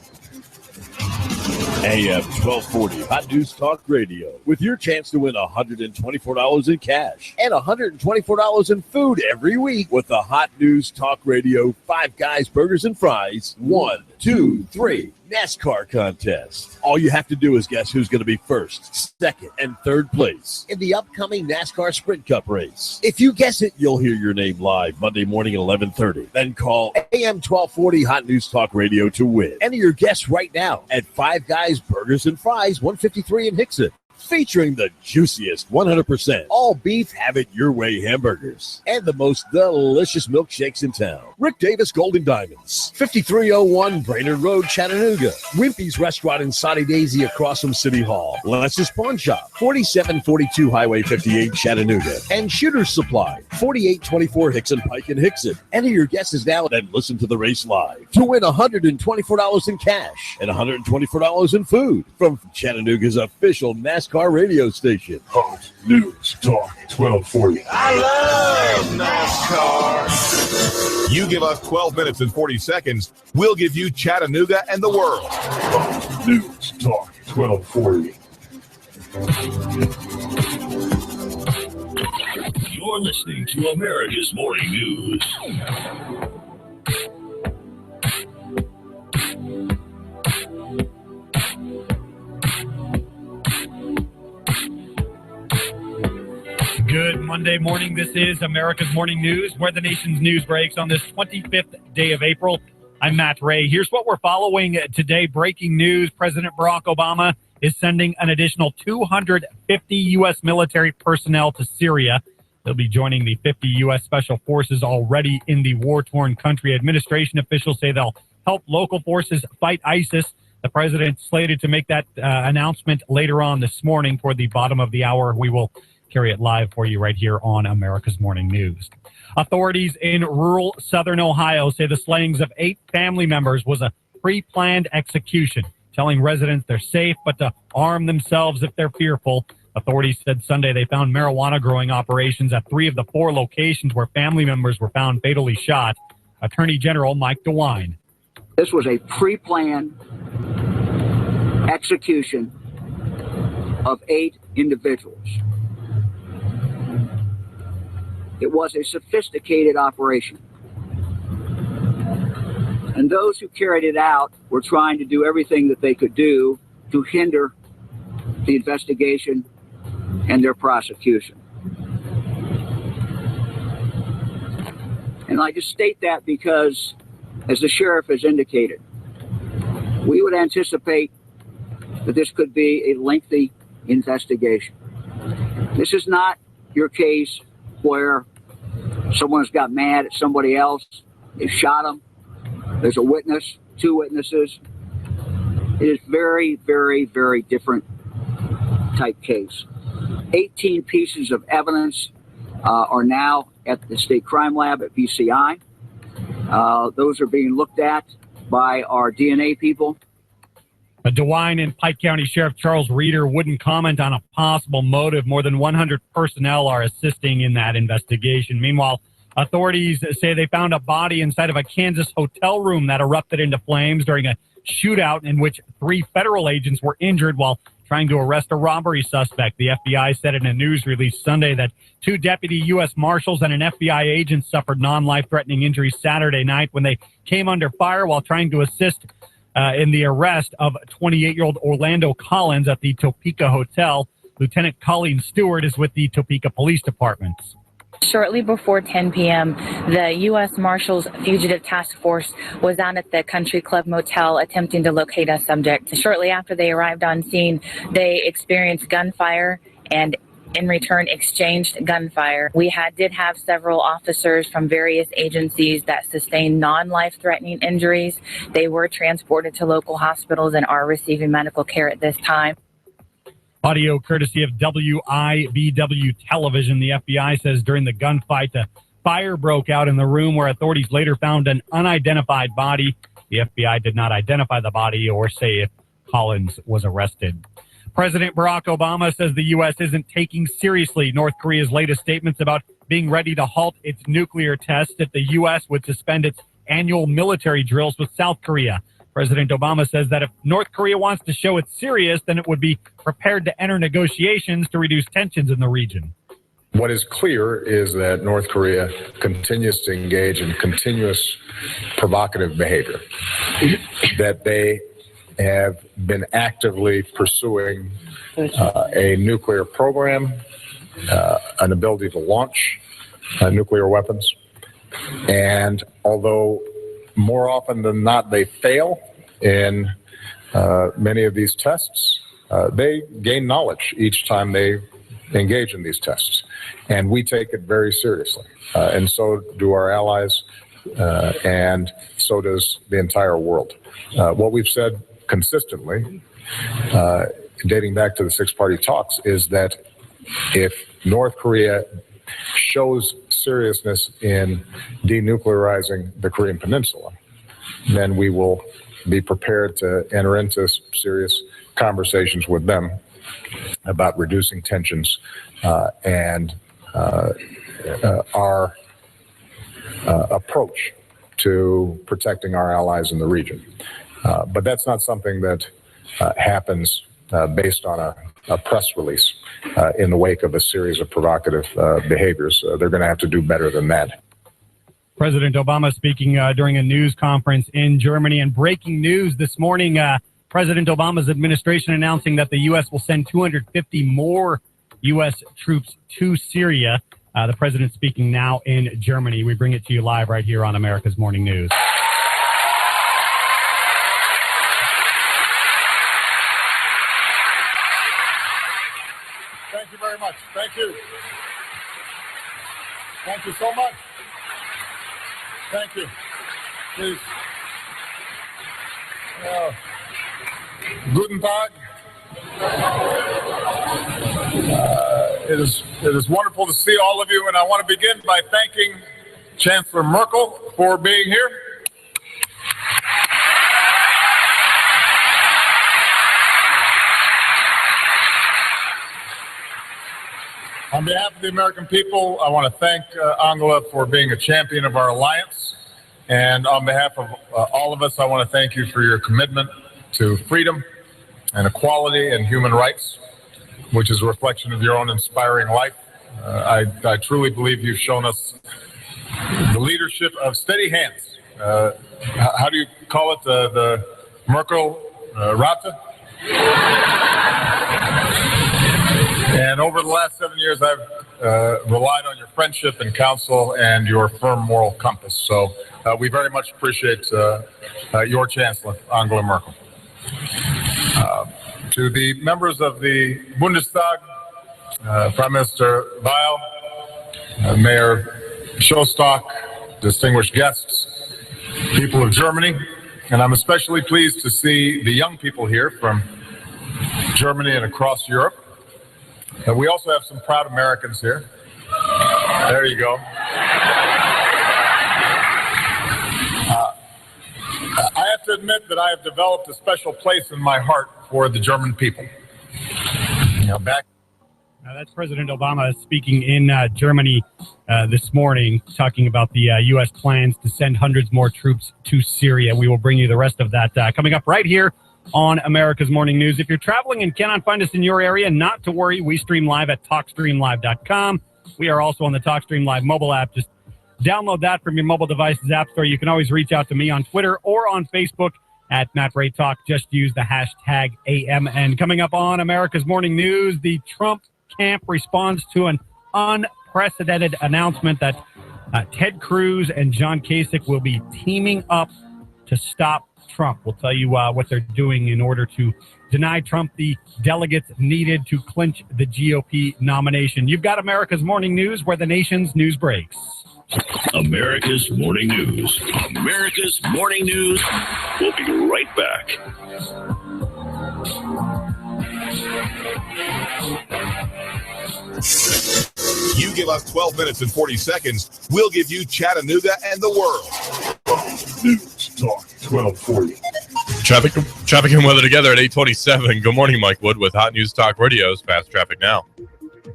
AM 1240 Hot News Talk Radio, with your chance to win $124 in cash and $124 in food every week with the Hot News Talk Radio Five Guys Burgers and Fries 1, 2, 3 NASCAR contest. All you have to do is guess who's going to be first, second, and third place in the upcoming NASCAR Sprint Cup race. If you guess it, you'll hear your name live Monday morning at 11:30. Then call AM 1240 Hot News Talk Radio to win. Enter your guess right now at Five Guys Burgers and Fries, 153 in Hickson. Featuring the juiciest 100% all beef, have it your way hamburgers and the most delicious milkshakes in town. Rick Davis Golden Diamonds, 5301 Brainerd Road, Chattanooga. Wimpy's Restaurant in Saudi Daisy across from City Hall. Lennox's Pawn Shop, 4742 Highway 58, Chattanooga. And Shooter's Supply, 4824 Hickson Pike in Hickson. Enter your guesses now and listen to the race live to win $124 in cash and $124 in food from Chattanooga's official NASCAR radio station. Hot News Talk 1240. I love NASCAR. You give us 12 minutes and 40 seconds, we'll give you Chattanooga and the world. Hot News Talk 1240. You're listening to America's Morning News. Good Monday morning. This is America's Morning News, where the nation's news breaks on this 25th day of April. I'm Matt Ray. Here's what we're following today. Breaking news. President Barack Obama is sending an additional 250 U.S. military personnel to Syria. They'll be joining the 50 U.S. Special Forces already in the war-torn country. Administration officials say they'll help local forces fight ISIS. The president slated to make that announcement later on this morning toward the bottom of the hour. We will carry it live for you right here on America's Morning News. Authorities in rural southern Ohio say the slayings of 8 family members was a pre-planned execution, telling residents they're safe but to arm themselves if they're fearful. Authorities said Sunday they found marijuana growing operations at 3 of the 4 locations where family members were found fatally shot. Attorney General Mike DeWine. This was a pre-planned execution of 8 individuals. It was a sophisticated operation. And those who carried it out were trying to do everything that they could do to hinder the investigation and their prosecution. And I just state that because, as the sheriff has indicated, we would anticipate that this could be a lengthy investigation. This is not your case where someone's got mad at somebody else, they shot them, there's a witness, 2 witnesses. It is very, very, very different type case. 18 pieces of evidence are now at the State Crime Lab at VCI. Those are being looked at by our DNA people. DeWine and Pike County Sheriff Charles Reeder wouldn't comment on a possible motive. More than 100 personnel are assisting in that investigation. Meanwhile, authorities say they found a body inside of a Kansas hotel room that erupted into flames during a shootout in which 3 federal agents were injured while trying to arrest a robbery suspect. The FBI said in a news release Sunday that 2 deputy U.S. Marshals and an FBI agent suffered non-life-threatening injuries Saturday night when they came under fire while trying to assist in the arrest of 28-year-old Orlando Collins at the Topeka Hotel. Lieutenant Colleen Stewart is with the Topeka Police Department. Shortly before 10 p.m., the U.S. Marshals Fugitive Task Force was down at the Country Club Motel attempting to locate a subject. Shortly after they arrived on scene, they experienced gunfire and in return exchanged gunfire. We did have several officers from various agencies that sustained non-life-threatening injuries. They were transported to local hospitals and are receiving medical care at this time. Audio courtesy of WIBW television. The FBI says during the gunfight, a fire broke out in the room where authorities later found an unidentified body. The FBI did not identify the body or say if Collins was arrested. President Barack Obama says the U.S. isn't taking seriously North Korea's latest statements about being ready to halt its nuclear tests if the U.S. would suspend its annual military drills with South Korea. President Obama says that if North Korea wants to show it's serious, then it would be prepared to enter negotiations to reduce tensions in the region. What is clear is that North Korea continues to engage in continuous provocative behavior, that they have been actively pursuing a nuclear program, an ability to launch nuclear weapons. And although more often than not they fail in many of these tests, they gain knowledge each time they engage in these tests. And we take it very seriously. And so do our allies, and so does the entire world. What we've said consistently, dating back to the six-party talks, is that if North Korea shows seriousness in denuclearizing the Korean Peninsula, then we will be prepared to enter into serious conversations with them about reducing tensions and our approach to protecting our allies in the region. But that's not something that happens based on a press release in the wake of a series of provocative behaviors. They're going to have to do better than that. President Obama speaking during a news conference in Germany. And breaking news this morning, President Obama's administration announcing that the U.S. will send 250 more U.S. troops to Syria. The president speaking now in Germany. We bring it to you live right here on America's Morning News. Thank you very much. Thank you. Thank you so much. Thank you. Please. Guten Tag. It is wonderful to see all of you, and I want to begin by thanking Chancellor Merkel for being here. On behalf of the American people, I want to thank Angela for being a champion of our alliance. And on behalf of all of us, I want to thank you for your commitment to freedom and equality and human rights, which is a reflection of your own inspiring life. I truly believe you've shown us the leadership of steady hands. How do you call it? The Merkel Rata? And over the last 7 years, I've relied on your friendship and counsel and your firm moral compass. So we very much appreciate your Chancellor, Angela Merkel. To the members of the Bundestag, Prime Minister Weil, Mayor Shostak, distinguished guests, people of Germany, and I'm especially pleased to see the young people here from Germany and across Europe. And we also have some proud Americans here. There you go. I have to admit that I have developed a special place in my heart for the German people. That's President Obama speaking in Germany this morning, talking about the U.S. plans to send hundreds more troops to Syria. We will bring you the rest of that coming up right here on America's Morning News. If you're traveling and cannot find us in your area, not to worry. We stream live at TalkStreamLive.com. We are also on the TalkStream Live mobile app. Just download that from your mobile device's app store. You can always reach out to me on Twitter or on Facebook at Matt Bray Talk. Just use the hashtag AMN. Coming up on America's Morning News, the Trump camp responds to an unprecedented announcement that Ted Cruz and John Kasich will be teaming up to stop Trump. We'll tell you what they're doing in order to deny Trump the delegates needed to clinch the GOP nomination. You've got America's Morning News, where the nation's news breaks. America's Morning News. America's Morning News. We'll be right back. You give us 12 minutes and 40 seconds, we'll give you Chattanooga and the world. News Talk 1240. Traffic and weather together at 8:27. Good morning, Mike Wood with Hot News Talk Radio's Fast Traffic Now.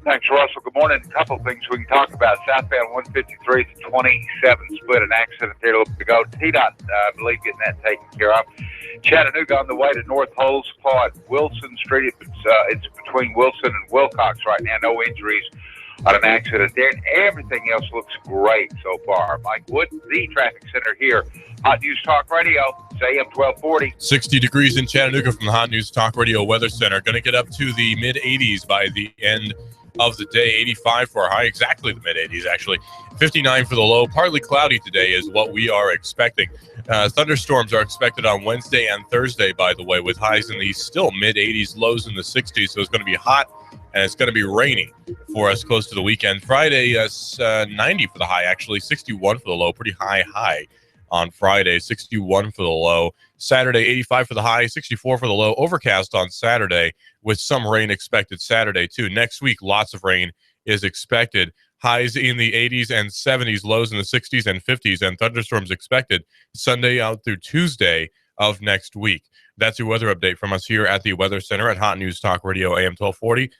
Thanks, Russell. Good morning. A couple of things we can talk about. Southbound 153 to 27 split, an accident there a little bit ago. TDOT, I believe, getting that taken care of. Chattanooga on the way to North Holes Paw at Wilson Street. It's between Wilson and Wilcox right now. No injuries on an accident there. And everything else looks great so far. Mike Wood, the traffic center here. Hot News Talk Radio, AM 1240. 60 degrees in Chattanooga from the Hot News Talk Radio Weather Center. Going to get up to the mid-80s by the end of the day. 85 for our high, exactly the mid-80s actually. 59 for the low. Partly cloudy today is what we are expecting. Thunderstorms are expected on Wednesday and Thursday, by the way, with highs in the still mid-80s, lows in the 60s. So it's going to be hot and it's going to be rainy for us close to the weekend. Friday, 90 for the high, actually 61 for the low. Pretty high on Friday, 61 for the low. Saturday, 85 for the high, 64 for the low. Overcast on Saturday with some rain expected Saturday, too. Next week, lots of rain is expected. Highs in the 80s and 70s, lows in the 60s and 50s, and thunderstorms expected Sunday out through Tuesday of next week. That's your weather update from us here at the Weather Center at Hot News Talk Radio AM 1240.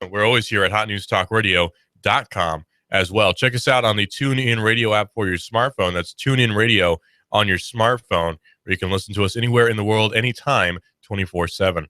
We're always here at hotnewstalkradio.com as well. Check us out on the TuneIn Radio app for your smartphone. That's TuneIn Radio on your smartphone, where you can listen to us anywhere in the world, anytime, 24/7.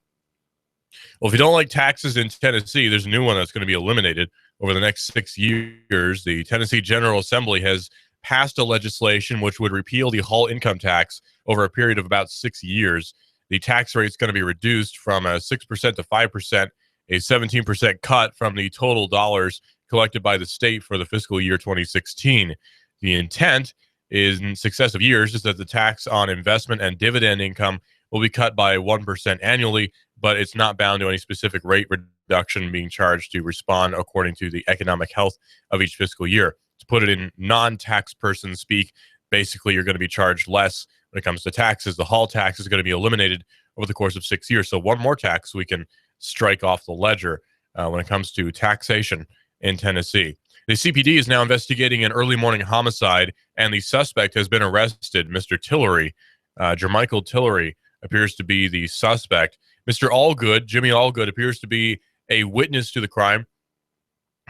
Well, if you don't like taxes in Tennessee, there's a new one that's going to be eliminated over the next 6 years. The Tennessee General Assembly has passed a legislation which would repeal the Hall income tax over a period of about 6 years. The tax rate is going to be reduced from 6% to 5%, a 17% cut from the total dollars collected by the state for the fiscal year 2016. The intent in successive years is that the tax on investment and dividend income will be cut by 1% annually, but it's not bound to any specific rate reduction being charged to respond according to the economic health of each fiscal year. To put it in non-tax person speak, basically you're going to be charged less when it comes to taxes. The Hall tax is going to be eliminated over the course of 6 years. So one more tax we can strike off the ledger when it comes to taxation in Tennessee. The CPD is now investigating an early morning homicide, and the suspect has been arrested. Mr. Tillery, Jermichael Tillery, appears to be the suspect. Mr. Allgood, Jimmy Allgood, appears to be a witness to the crime.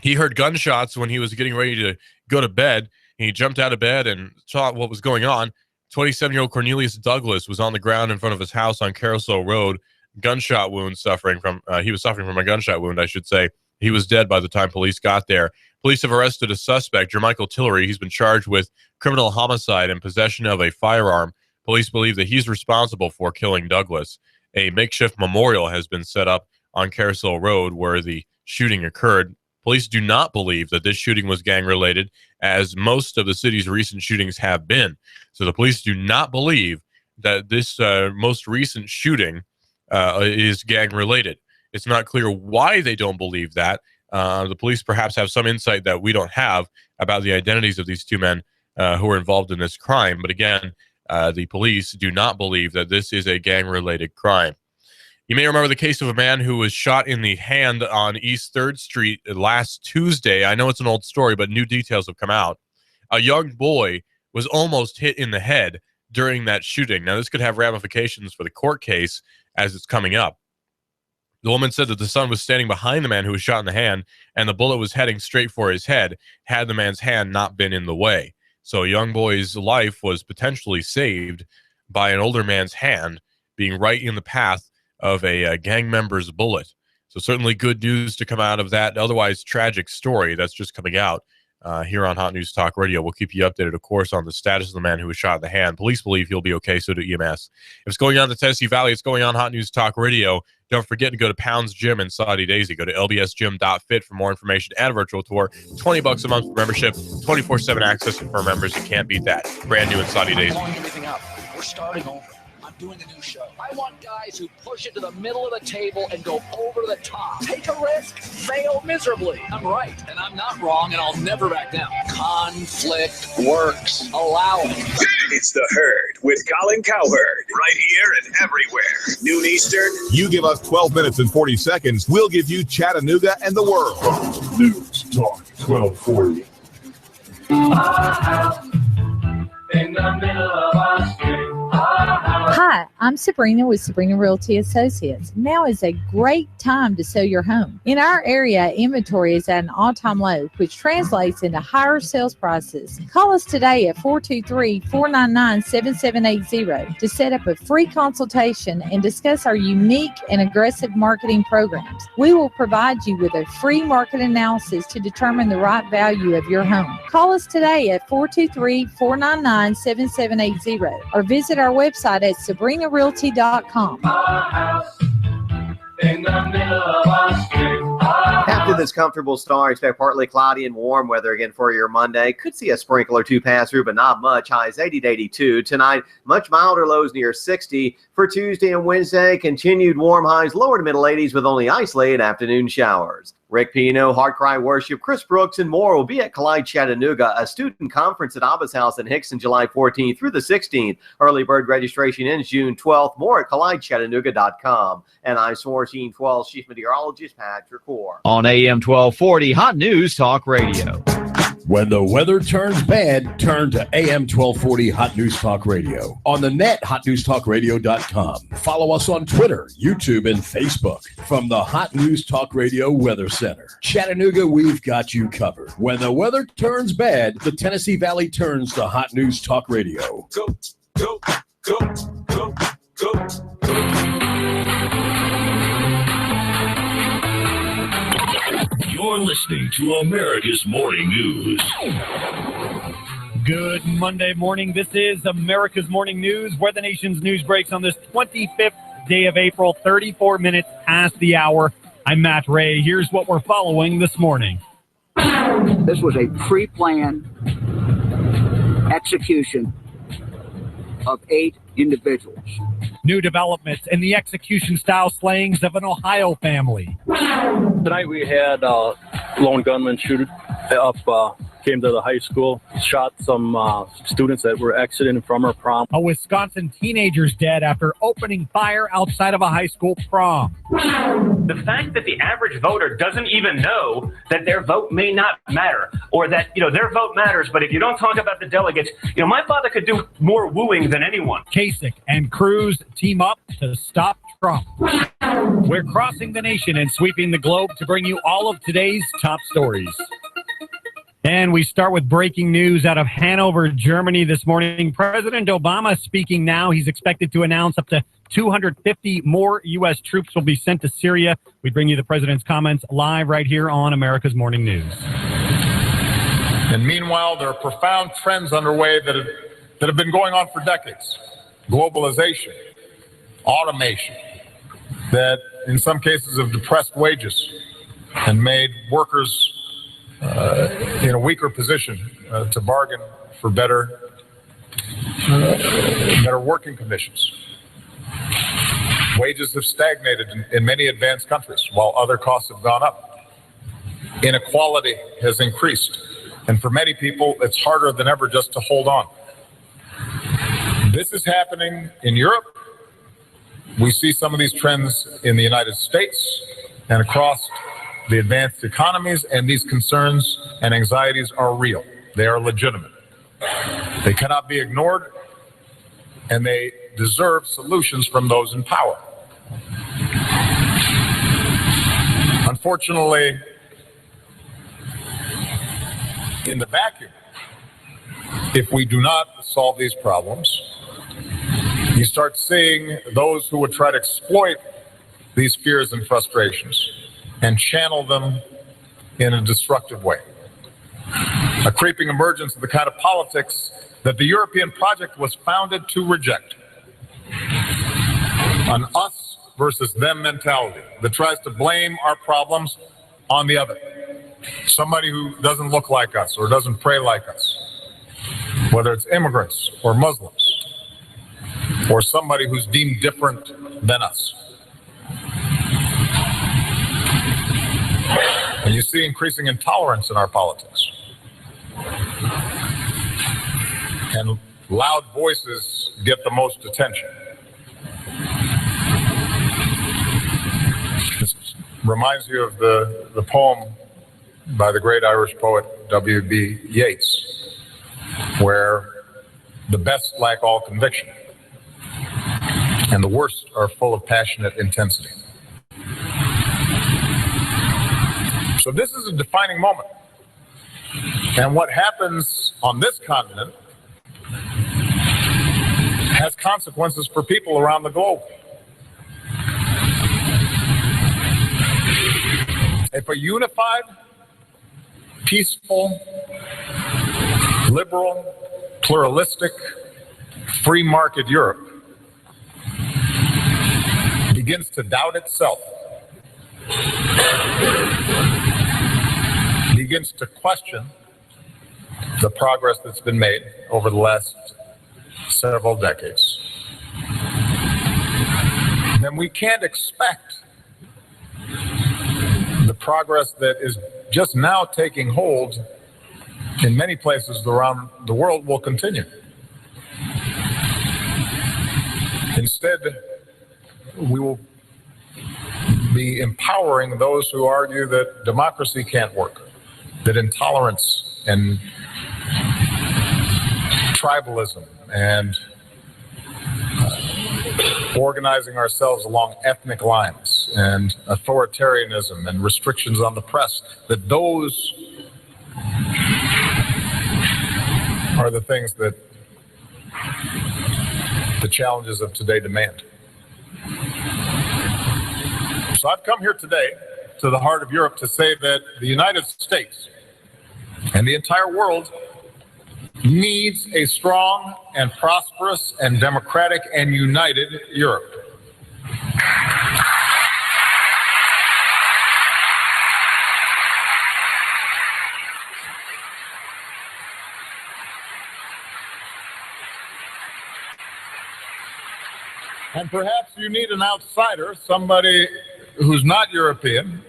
He heard gunshots when he was getting ready to go to bed. He jumped out of bed and saw what was going on. 27-year-old Cornelius Douglas was on the ground in front of his house on Carousel Road. Gunshot wound he was suffering from a gunshot wound, I should say. He was dead by the time police got there. Police have arrested a suspect, Jermichael Tillery. He's been charged with criminal homicide and possession of a firearm. Police believe that he's responsible for killing Douglas. A makeshift memorial has been set up on Carousel Road where the shooting occurred. Police do not believe that this shooting was gang-related, as most of the city's recent shootings have been. So the police do not believe that this most recent shooting is gang-related. It's not clear why they don't believe that. The police perhaps have some insight that we don't have about the identities of these two men who were involved in this crime. But again, the police do not believe that this is a gang-related crime. You may remember the case of a man who was shot in the hand on East 3rd Street last Tuesday. I know it's an old story, but new details have come out. A young boy was almost hit in the head during that shooting. Now, this could have ramifications for the court case as it's coming up. The woman said that the son was standing behind the man who was shot in the hand, and the bullet was heading straight for his head had the man's hand not been in the way. So a young boy's life was potentially saved by an older man's hand being right in the path of a gang member's bullet. So certainly good news to come out of that otherwise tragic story that's just coming out here on Hot News Talk Radio. We'll keep you updated, of course, on the status of the man who was shot in the hand. Police believe he'll be okay, so do EMS. If it's going on in the Tennessee Valley, it's going on Hot News Talk Radio. Don't forget to go to Pound's Gym in Saudi Daisy. Go to lbsgym.fit for more information and a virtual tour. $20 a month for membership, 24/7 access for members. You can't beat that. Brand new in Saudi Daisy. Everything up. We're starting over. I'm doing the new show. I want guys who push it to the middle of the table and go over the top. Take a risk, fail miserably. I'm right, and I'm not wrong, and I'll never back down. Conflict works. Allow it. It's The Herd with Colin Cowherd. Right here and everywhere. Noon Eastern. You give us 12 minutes and 40 seconds, we'll give you Chattanooga and the world. News Talk 1240. In the middle of our street. Hi, I'm Sabrina with Sabrina Realty Associates. Now is a great time to sell your home. In our area, inventory is at an all-time low, which translates into higher sales prices. Call us today at 423-499-7780 to set up a free consultation and discuss our unique and aggressive marketing programs. We will provide you with a free market analysis to determine the right value of your home. Call us today at 423-499-7780 or visit our website at sabrinarealty.com. After this comfortable start, expect partly cloudy and warm weather again for your Monday. Could see a sprinkle or two pass through, but not much. Highs 80 to 82. Tonight, much milder lows near 60. For Tuesday and Wednesday, continued warm highs lower to middle 80s with only isolated afternoon showers. Rick Pino, Heart Cry Worship, Chris Brooks, and more will be at Collide Chattanooga, a student conference at Abba's House in Hickson, July 14th through the 16th. Early bird registration ends June 12th. More at collidechattanooga.com. And I'm Source 12 Chief Meteorologist Patrick Core. On AM 1240, Hot News Talk Radio. When the weather turns bad, turn to AM 1240 Hot News Talk Radio. On the net, hotnewstalkradio.com. Follow us on Twitter, YouTube, and Facebook. From the Hot News Talk Radio Weather Center. Chattanooga, we've got you covered. When the weather turns bad, the Tennessee Valley turns to Hot News Talk Radio. Go, go, go, go, go, go. You're listening to America's Morning News. Good Monday morning. This is America's Morning News, where the nation's news breaks on this 25th day of April, 34 minutes past the hour. I'm Matt Ray. Here's what we're following this morning. This was a pre-planned execution of 8 individuals. New developments in the execution-style slayings of an Ohio family. Tonight we had a lone gunman shoot up, came to the high school, shot some students that were exiting from her prom. A Wisconsin teenager's dead after opening fire outside of a high school prom. The fact that the average voter doesn't even know that their vote may not matter, or that, their vote matters, but if you don't talk about the delegates, my father could do more wooing than anyone. Kasich and Cruz team up to stop Trump. We're crossing the nation and sweeping the globe to bring you all of today's top stories. And we start with breaking news out of Hanover, Germany this morning. President Obama speaking now. He's expected to announce up to 250 more U.S. troops will be sent to Syria. We bring you the president's comments live right here on America's Morning News. And meanwhile, there are profound trends underway that have been going on for decades. Globalization, automation, that in some cases have depressed wages and made workers in a weaker position to bargain for better working conditions. Wages have stagnated in many advanced countries while other costs have gone up. Inequality has increased, and for many people, it's harder than ever just to hold on. This is happening in Europe. We see some of these trends in the United States and across the advanced economies, and these concerns and anxieties are real. They are legitimate. They cannot be ignored, and they deserve solutions from those in power. Unfortunately, in the vacuum, if we do not solve these problems, you start seeing those who would try to exploit these fears and frustrations and channel them in a destructive way. A creeping emergence of the kind of politics that the European project was founded to reject. An us versus them mentality that tries to blame our problems on the other. Somebody who doesn't look like us or doesn't pray like us, whether it's immigrants or Muslims. or somebody who's deemed different than us. And you see increasing intolerance in our politics. And loud voices get the most attention. This reminds you of the poem by the great Irish poet W.B. Yeats, where the best lack all conviction, and the worst are full of passionate intensity. So this is a defining moment. And what happens on this continent has consequences for people around the globe. If a unified, peaceful, liberal, pluralistic, free market Europe begins to doubt itself, begins to question the progress that's been made over the last several decades, then we can't expect the progress that is just now taking hold in many places around the world will continue. Instead, we will be empowering those who argue that democracy can't work, that intolerance and tribalism and organizing ourselves along ethnic lines and authoritarianism and restrictions on the press, that those are the things that the challenges of today demand. So I've come here today to the heart of Europe to say that the United States and the entire world needs a strong and prosperous and democratic and united Europe. And perhaps you need an outsider, somebody who's not European,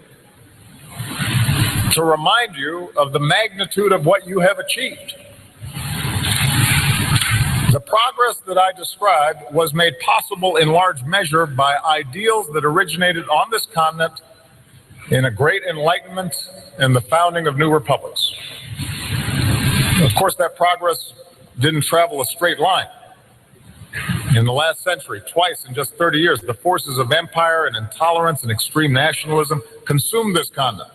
to remind you of the magnitude of what you have achieved. The progress that I described was made possible in large measure by ideals that originated on this continent in a great enlightenment and the founding of new republics. Of course, that progress didn't travel a straight line. In the last century, twice in just 30 years, the forces of empire and intolerance and extreme nationalism consumed this continent.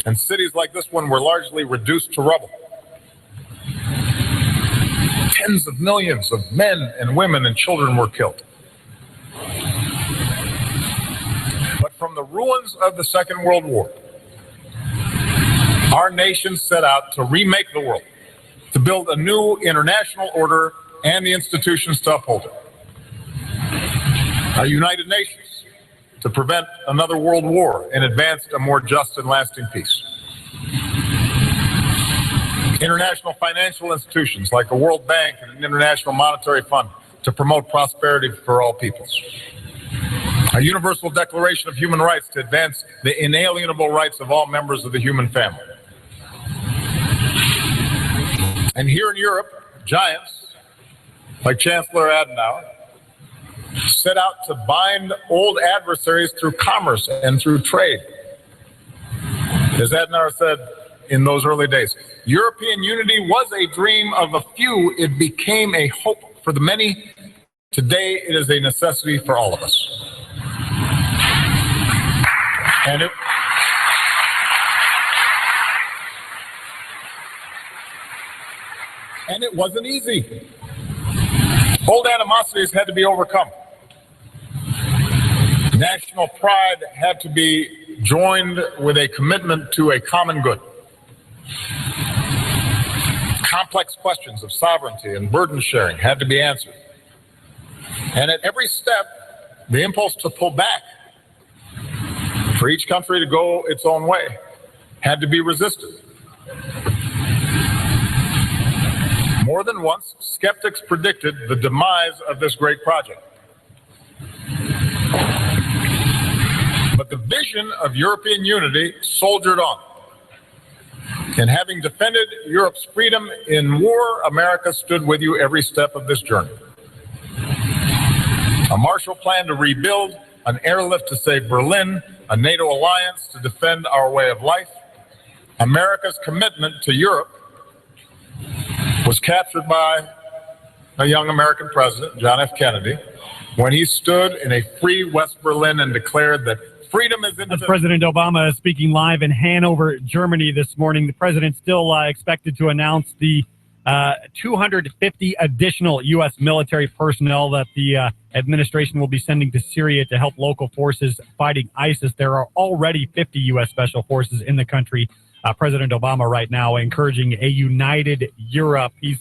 And cities like this one were largely reduced to rubble. Tens of millions of men and women and children were killed. But from the ruins of the Second World War, our nation set out to remake the world, to build a new international order and the institutions to uphold it. A United Nations to prevent another world war and advance a more just and lasting peace. International financial institutions like the World Bank and the International Monetary Fund to promote prosperity for all peoples. A universal declaration of human rights to advance the inalienable rights of all members of the human family. And here in Europe, giants like Chancellor Adenauer set out to bind old adversaries through commerce and through trade. As Adenauer said in those early days, European unity was a dream of a few. It became a hope for the many. Today, it is a necessity for all of us. And it wasn't easy. Old animosities had to be overcome. National pride had to be joined with a commitment to a common good. Complex questions of sovereignty and burden sharing had to be answered. And at every step, the impulse to pull back, for each country to go its own way, had to be resisted. More than once, skeptics predicted the demise of this great project. But the vision of European unity soldiered on. And having defended Europe's freedom in war, America stood with you every step of this journey. A Marshall Plan to rebuild, an airlift to save Berlin, a NATO alliance to defend our way of life. America's commitment to Europe was captured by a young American president, John F. Kennedy, when he stood in a free West Berlin and declared that freedom is in President Obama is speaking live in Hanover, Germany this morning. The president still expected to announce the 250 additional U.S. military personnel that the administration will be sending to Syria to help local forces fighting ISIS. There are already 50 U.S. Special Forces in the country. President Obama right now encouraging a united Europe. He's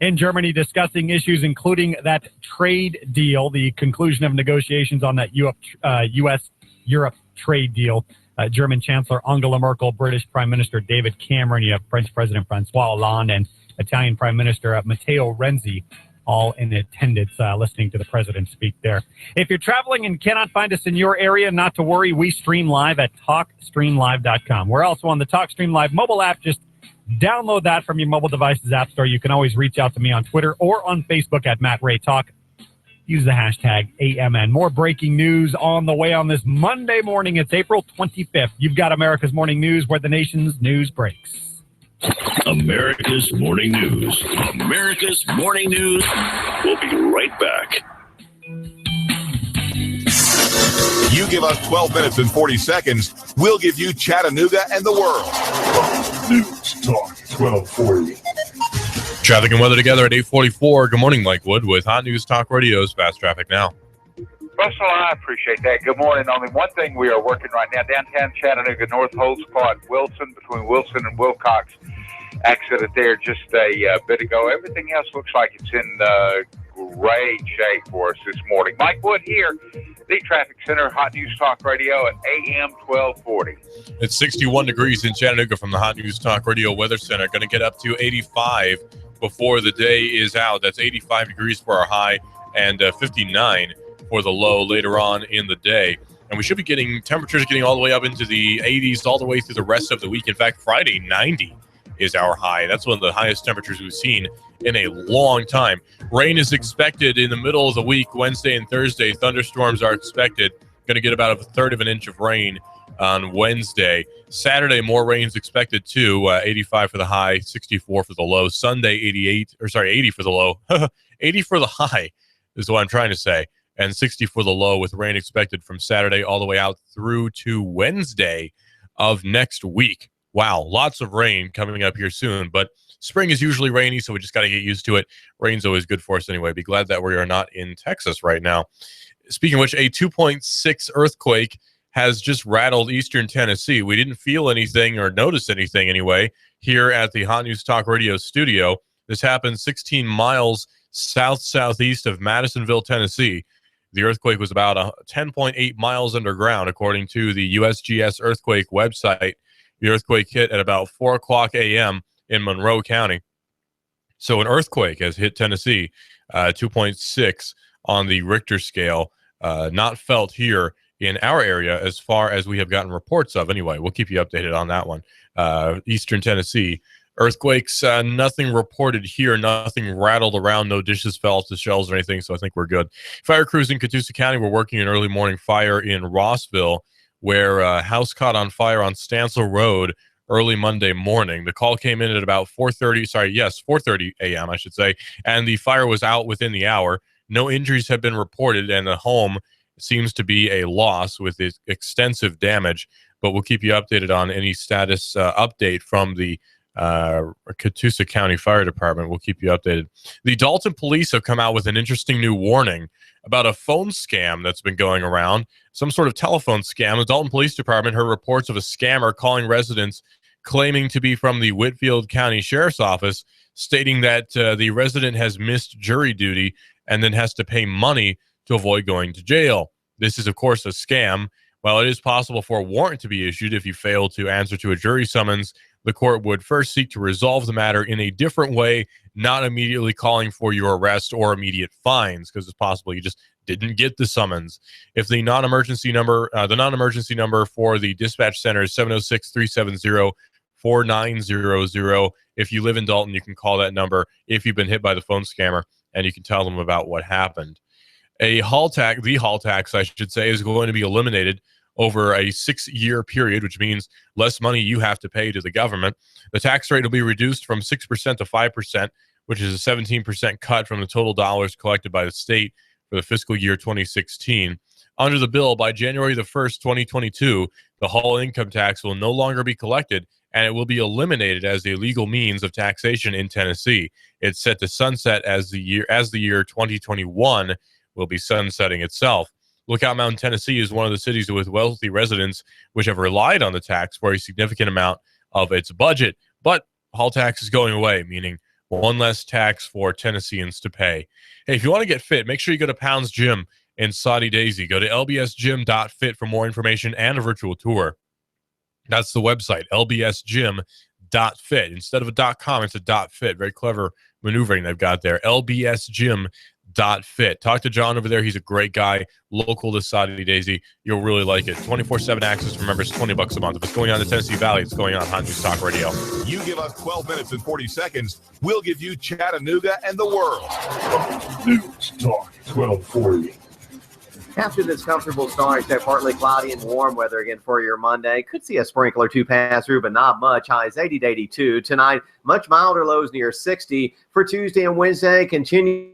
in Germany discussing issues including that trade deal, the conclusion of negotiations on that U.S.-Europe trade deal. German Chancellor Angela Merkel, British Prime Minister David Cameron, you have French President Francois Hollande, and Italian Prime Minister Matteo Renzi, all in attendance listening to the president speak there. If you're traveling and cannot find us in your area, not to worry. We stream live at TalkStreamLive.com. We're also on the TalkStream Live mobile app. Just download that from your mobile device's app store. You can always reach out to me on Twitter or on Facebook at Matt Ray Talk. Use the hashtag AMN. More breaking news on the way on this Monday morning. It's April 25th. You've got America's Morning News, where the nation's news breaks. America's Morning News. America's Morning News. We'll be right back. You give us 12 minutes and 40 seconds, we'll give you Chattanooga and the world. News Talk 1240. Traffic and weather together at 8:44. Good morning, Mike Wood with Hot News Talk Radio's Fast Traffic Now. Russell, I appreciate that. Good morning. Only one thing we are working right now, downtown Chattanooga, North Holds Park, Wilson, between Wilson and Wilcox. Accident there just a bit ago. Everything else looks like it's in great shape for us this morning. Mike Wood here, the Traffic Center, Hot News Talk Radio at AM 1240. It's 61 degrees in Chattanooga from the Hot News Talk Radio Weather Center. Going to get up to 85 before the day is out. That's 85 degrees for our high and 59 for the low later on in the day. And we should be getting temperatures getting all the way up into the 80s all the way through the rest of the week. In fact, Friday, 90 is our high. That's one of the highest temperatures we've seen in a long time. Rain is expected in the middle of the week, Wednesday and Thursday. Thunderstorms are expected. Going to get about a third of an inch of rain on Wednesday. Saturday, more rain is expected too. 85 for the high, 64 for the low. Sunday, 80 for the low. 80 for the high is what I'm trying to say. And 60 for the low, with rain expected from Saturday all the way out through to Wednesday of next week. Wow, lots of rain coming up here soon, but spring is usually rainy, so we just got to get used to it. Rain's always good for us anyway. Be glad that we are not in Texas right now. Speaking of which, a 2.6 earthquake has just rattled eastern Tennessee. We didn't feel anything or notice anything anyway here at the Hot News Talk Radio studio. This happened 16 miles south-southeast of Madisonville, Tennessee. The earthquake was about 10.8 miles underground, according to the USGS earthquake website. The earthquake hit at about 4 o'clock a.m. in Monroe County. So an earthquake has hit Tennessee, 2.6 on the Richter scale, not felt here in our area as far as we have gotten reports of. Anyway, we'll keep you updated on that one. Eastern Tennessee. Earthquakes, nothing reported here, nothing rattled around, no dishes fell off the shelves or anything, so I think we're good. Fire crews in Catoosa County were working an early morning fire in Rossville, where a house caught on fire on Stansel Road early Monday morning. The call came in at about 4:30 a.m., I should say, and the fire was out within the hour. No injuries have been reported, and the home seems to be a loss with extensive damage, but we'll keep you updated on any status update from the Catoosa County Fire Department. We'll keep you updated. The Dalton police have come out with an interesting new warning about a phone scam that's been going around, some sort of telephone scam. The Dalton Police Department heard reports of a scammer calling residents claiming to be from the Whitfield County Sheriff's Office, stating that the resident has missed jury duty and then has to pay money to avoid going to jail. This is, of course, a scam. While it is possible for a warrant to be issued if you fail to answer to a jury summons, the court would first seek to resolve the matter in a different way not immediately calling for your arrest or immediate fines, because it's possible you just didn't get the summons. If the non-emergency number for the dispatch center is 706-370-4900. If you live in Dalton, you can call that number if you've been hit by the phone scammer, and you can tell them about what happened. The haul tax, I should say, is going to be eliminated over a 6-year period, which means less money you have to pay to the government. The tax rate will be reduced from 6% to 5%, which is a 17% cut from the total dollars collected by the state for the fiscal year 2016. Under the bill, by January the 1st, 2022, the haul income tax will no longer be collected, and it will be eliminated as a legal means of taxation in Tennessee. It's set to sunset as the year 2021 will be sunsetting itself. Lookout Mountain, Tennessee is one of the cities with wealthy residents which have relied on the tax for a significant amount of its budget. But haul tax is going away, meaning one less tax for Tennesseans to pay. Hey, if you want to get fit, make sure you go to Pound's Gym in Saudi Daisy. Go to lbsgym.fit for more information and a virtual tour. That's the website, lbsgym.fit. Instead of a .com, it's a .fit. Very clever maneuvering they've got there. lbsgym.fit. Talk to John over there. He's a great guy, local to Saudi Daisy. You'll really like it. 24/7 access. Remember, it's $20 a month. If it's going on in the Tennessee Valley, it's going on Hot News Talk Radio. You give us 12 minutes and 40 seconds, we'll give you Chattanooga and the world. News Talk 1240. After this comfortable start, partly cloudy and warm weather again for your Monday. Could see a sprinkle or two pass through, but not much. Highs 80 to 82. Tonight, much milder lows near 60. For Tuesday and Wednesday, continue